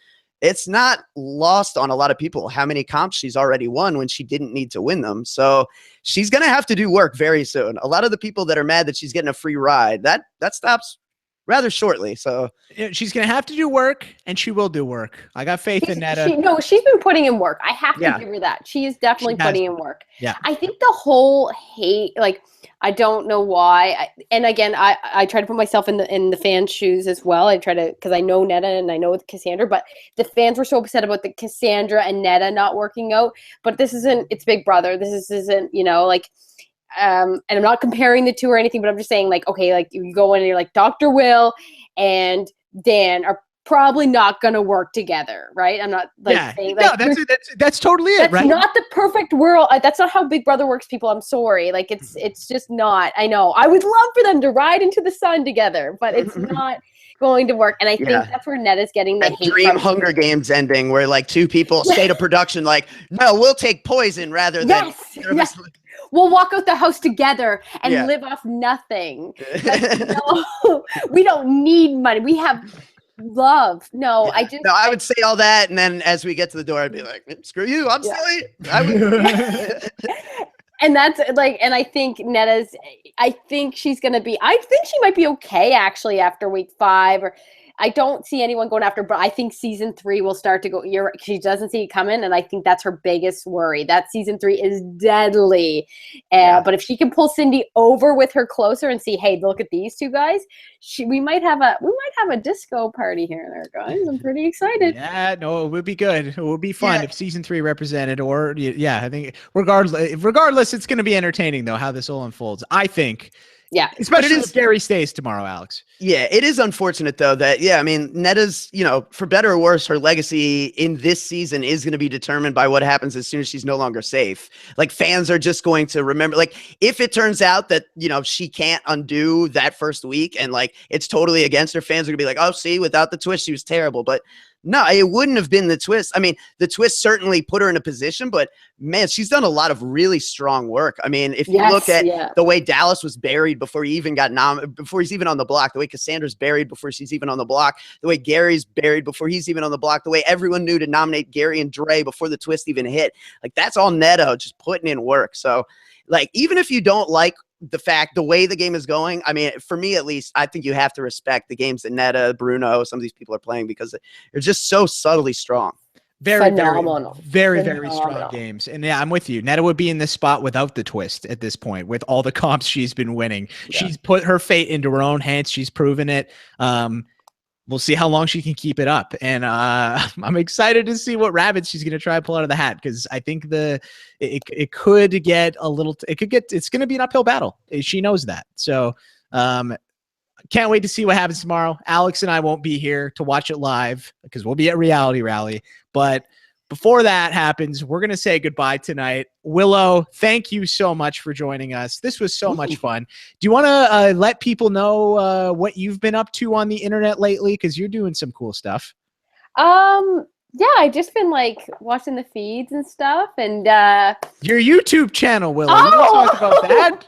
it's not lost on a lot of people how many comps she's already won when she didn't need to win them. So she's going to have to do work very soon. A lot of the people that are mad that she's getting a free ride, that stops rather shortly. So yeah, she's going to have to do work and she will do work. I got faith in Neda. She's been putting in work. I have to give her that. She is definitely putting in work. Yeah. I think the whole hate, like, I don't know why. And again, I try to put myself in the fans' shoes as well. I try to, because I know Neda and I know Cassandra, but the fans were so upset about the Cassandra and Neda not working out. But this isn't, it's Big Brother. This isn't, you know, like, and I'm not comparing the two or anything, but I'm just saying, like, okay, like you go in and you're like, Dr. Will and Dan are probably not going to work together, right? I'm not like saying like, no, that's totally it, right? That's not the perfect world. That's not how Big Brother works, people. I'm sorry. Like it's just not. I know. I would love for them to ride into the sun together, but it's not going to work. And I think that's where Neda's getting the hate dream from. Hunger Games ending where like two people state of production like, no, we'll take poison rather than we'll walk out the house together and live off nothing. Like, no, we don't need money. We have love. No, I would say all that, and then as we get to the door, I'd be like, screw you, I'm silly. I would. And that's like, and I think I think she's gonna be, I think she might be okay actually after week 5, or I don't see anyone going after, but I think season 3 will start to go. She doesn't see it coming, and I think that's her biggest worry. That season 3 is deadly. But if she can pull Cindy over with her closer and see, hey, look at these two guys, we might have a disco party here and there, guys. I'm pretty excited. Yeah, no, it would be good. It would be fun if season 3 represented, or I think regardless, it's going to be entertaining though how this all unfolds. I think. Yeah, especially if Gary stays tomorrow, Alex. Yeah, it is unfortunate though that I mean, Neda's, for better or worse, her legacy in this season is going to be determined by what happens as soon as she's no longer safe. Like, fans are just going to remember, like, if it turns out that she can't undo that first week and like it's totally against her, fans are gonna be like, oh, see, without the twist, she was terrible. But no, it wouldn't have been the twist. I mean, the twist certainly put her in a position, but man, she's done a lot of really strong work. I mean, if you look at the way Dallas was buried before he even got before he's even on the block, the way Cassandra's buried before she's even on the block, the way Gary's buried before he's even on the block, the way everyone knew to nominate Gary and Dre before the twist even hit, like, that's all Neda just putting in work. So, like, even if you don't like the way the game is going, I mean, for me at least, I think you have to respect the games that Neda, Bruno, some of these people are playing, because they're just so subtly strong. Very strong games. And yeah, I'm with you. Neda would be in this spot without the twist at this point, with all the comps she's been winning. Yeah. She's put her fate into her own hands. She's proven it. We'll see how long she can keep it up. And I'm excited to see what rabbits she's going to try to pull out of the hat, because I think it could get a little, it's going to be an uphill battle. She knows that. So can't wait to see what happens tomorrow. Alex and I won't be here to watch it live because we'll be at Reality Rally. But before that happens, we're going to say goodbye tonight. Willow, thank you so much for joining us. This was so much fun. Do you want to let people know what you've been up to on the internet lately? Because you're doing some cool stuff. Yeah, I've just been like watching the feeds and stuff, and your YouTube channel, Willow. You want to talk about that?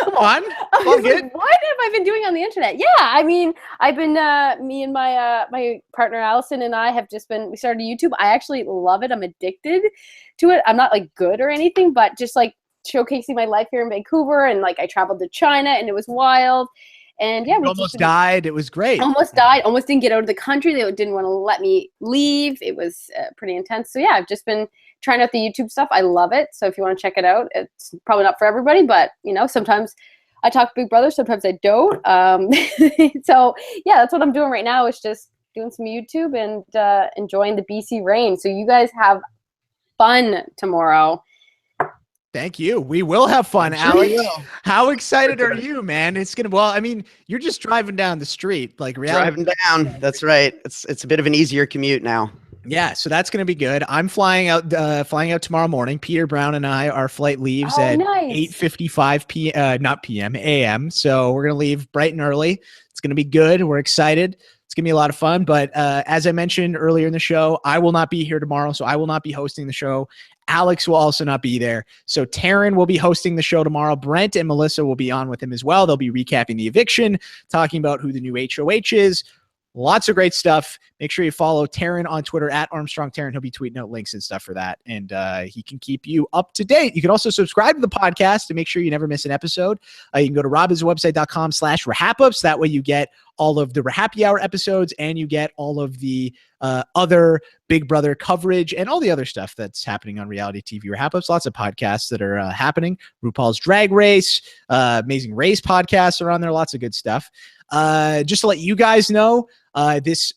Come on, what have I been doing on the internet? Yeah, I mean, I've been me and my partner Allison and I have just been. We started YouTube. I actually love it. I'm addicted to it. I'm not like good or anything, but just like showcasing my life here in Vancouver, and like I traveled to China, and it was wild. And yeah, we almost died. It was great. Almost died. Almost didn't get out of the country. They didn't want to let me leave. It was pretty intense. So yeah, I've just been trying out the YouTube stuff. I love it. So if you want to check it out, it's probably not for everybody, but sometimes I talk Big Brother, sometimes I don't. So yeah, that's what I'm doing right now, is just doing some YouTube and enjoying the BC rain. So you guys have fun tomorrow. Thank you. We will have fun, Alex. How excited are you, man? It's gonna. Well, I mean, you're just driving down the street, like Reality. Driving down. That's right. It's a bit of an easier commute now. Yeah, so that's gonna be good. I'm flying out tomorrow morning. Peter Brown and I, our flight leaves at 8:55 p.m. Not p.m. a.m. So we're gonna leave bright and early. It's gonna be good. We're excited. It's going to be a lot of fun. But as I mentioned earlier in the show, I will not be here tomorrow, so I will not be hosting the show. Alex will also not be there. So Taryn will be hosting the show tomorrow. Brent and Melissa will be on with him as well. They'll be recapping the eviction, talking about who the new HOH is. Lots of great stuff. Make sure you follow Taryn on Twitter at Armstrong Taryn. He'll be tweeting out links and stuff for that. And he can keep you up to date. You can also subscribe to the podcast to make sure you never miss an episode. You can go to robhasawebsite.com/RHAPpy. That way you get all of the RHAPpy Hour episodes, and you get all of the other Big Brother coverage and all the other stuff that's happening on reality TV. RHAPpy. Lots of podcasts that are happening. RuPaul's Drag Race, Amazing Race podcasts are on there. Lots of good stuff. Just to let you guys know,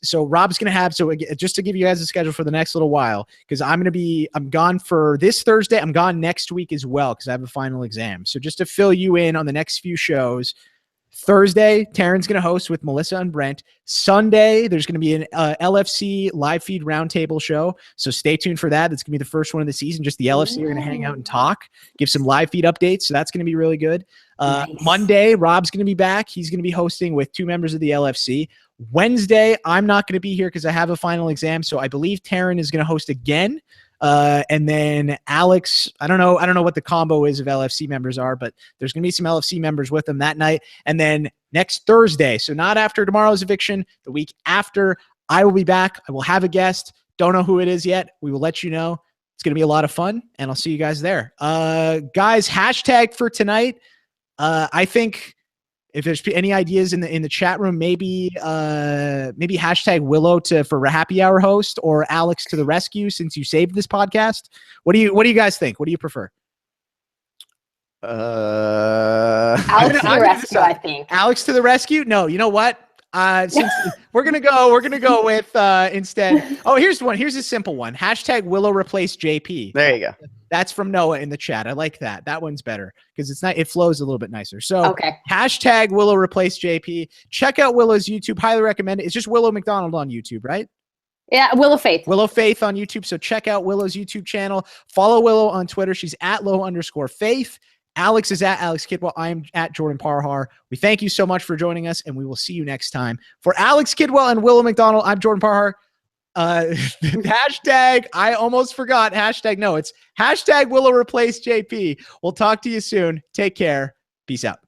so Rob's going to have, just to give you guys a schedule for the next little while, because I'm gone for this Thursday. I'm gone next week as well, because I have a final exam. So just to fill you in on the next few shows, Thursday, Taryn's going to host with Melissa and Brent. Sunday, there's going to be an LFC live feed roundtable show. So stay tuned for that. It's going to be the first one of the season. Just the LFC are going to hang out and talk, give some live feed updates. So that's going to be really good. Nice. Monday, Rob's going to be back. He's going to be hosting with 2 members of the LFC. Wednesday, I'm not going to be here because I have a final exam. So I believe Taryn is going to host again. And then Alex, I don't know what the combo is of LFC members are, but there's going to be some LFC members with them that night. And then next Thursday, so not after tomorrow's eviction, the week after, I will be back. I will have a guest. Don't know who it is yet. We will let you know. It's going to be a lot of fun, and I'll see you guys there. Guys, hashtag for tonight. I think If there's any ideas in the chat room, maybe hashtag Willow for RHAPpy Hour host or Alex to the rescue since you saved this podcast. What do you guys think? What do you prefer? Alex to the rescue, I think. Alex to the rescue? No, you know what? Since we're gonna go with instead. Oh, here's one. Here's a simple one. Hashtag Willow replace JP. There you go. That's from Noah in the chat. I like that. That one's better because it's not. It flows a little bit nicer. So okay. Hashtag Willow replace JP. Check out Willow's YouTube. Highly recommend it. It's just Willow MacDonald on YouTube, right? Yeah, Willow Faith. Willow Faith on YouTube. So check out Willow's YouTube channel. Follow Willow on Twitter. She's at @low_faith. Alex is at Alex Kidwell. I am at Jordan Parhar. We thank you so much for joining us, and we will see you next time. For Alex Kidwell and Willow MacDonald, I'm Jordan Parhar. Hashtag, I almost forgot. Hashtag, no, it's hashtag Willow replace JP. We'll talk to you soon. Take care. Peace out.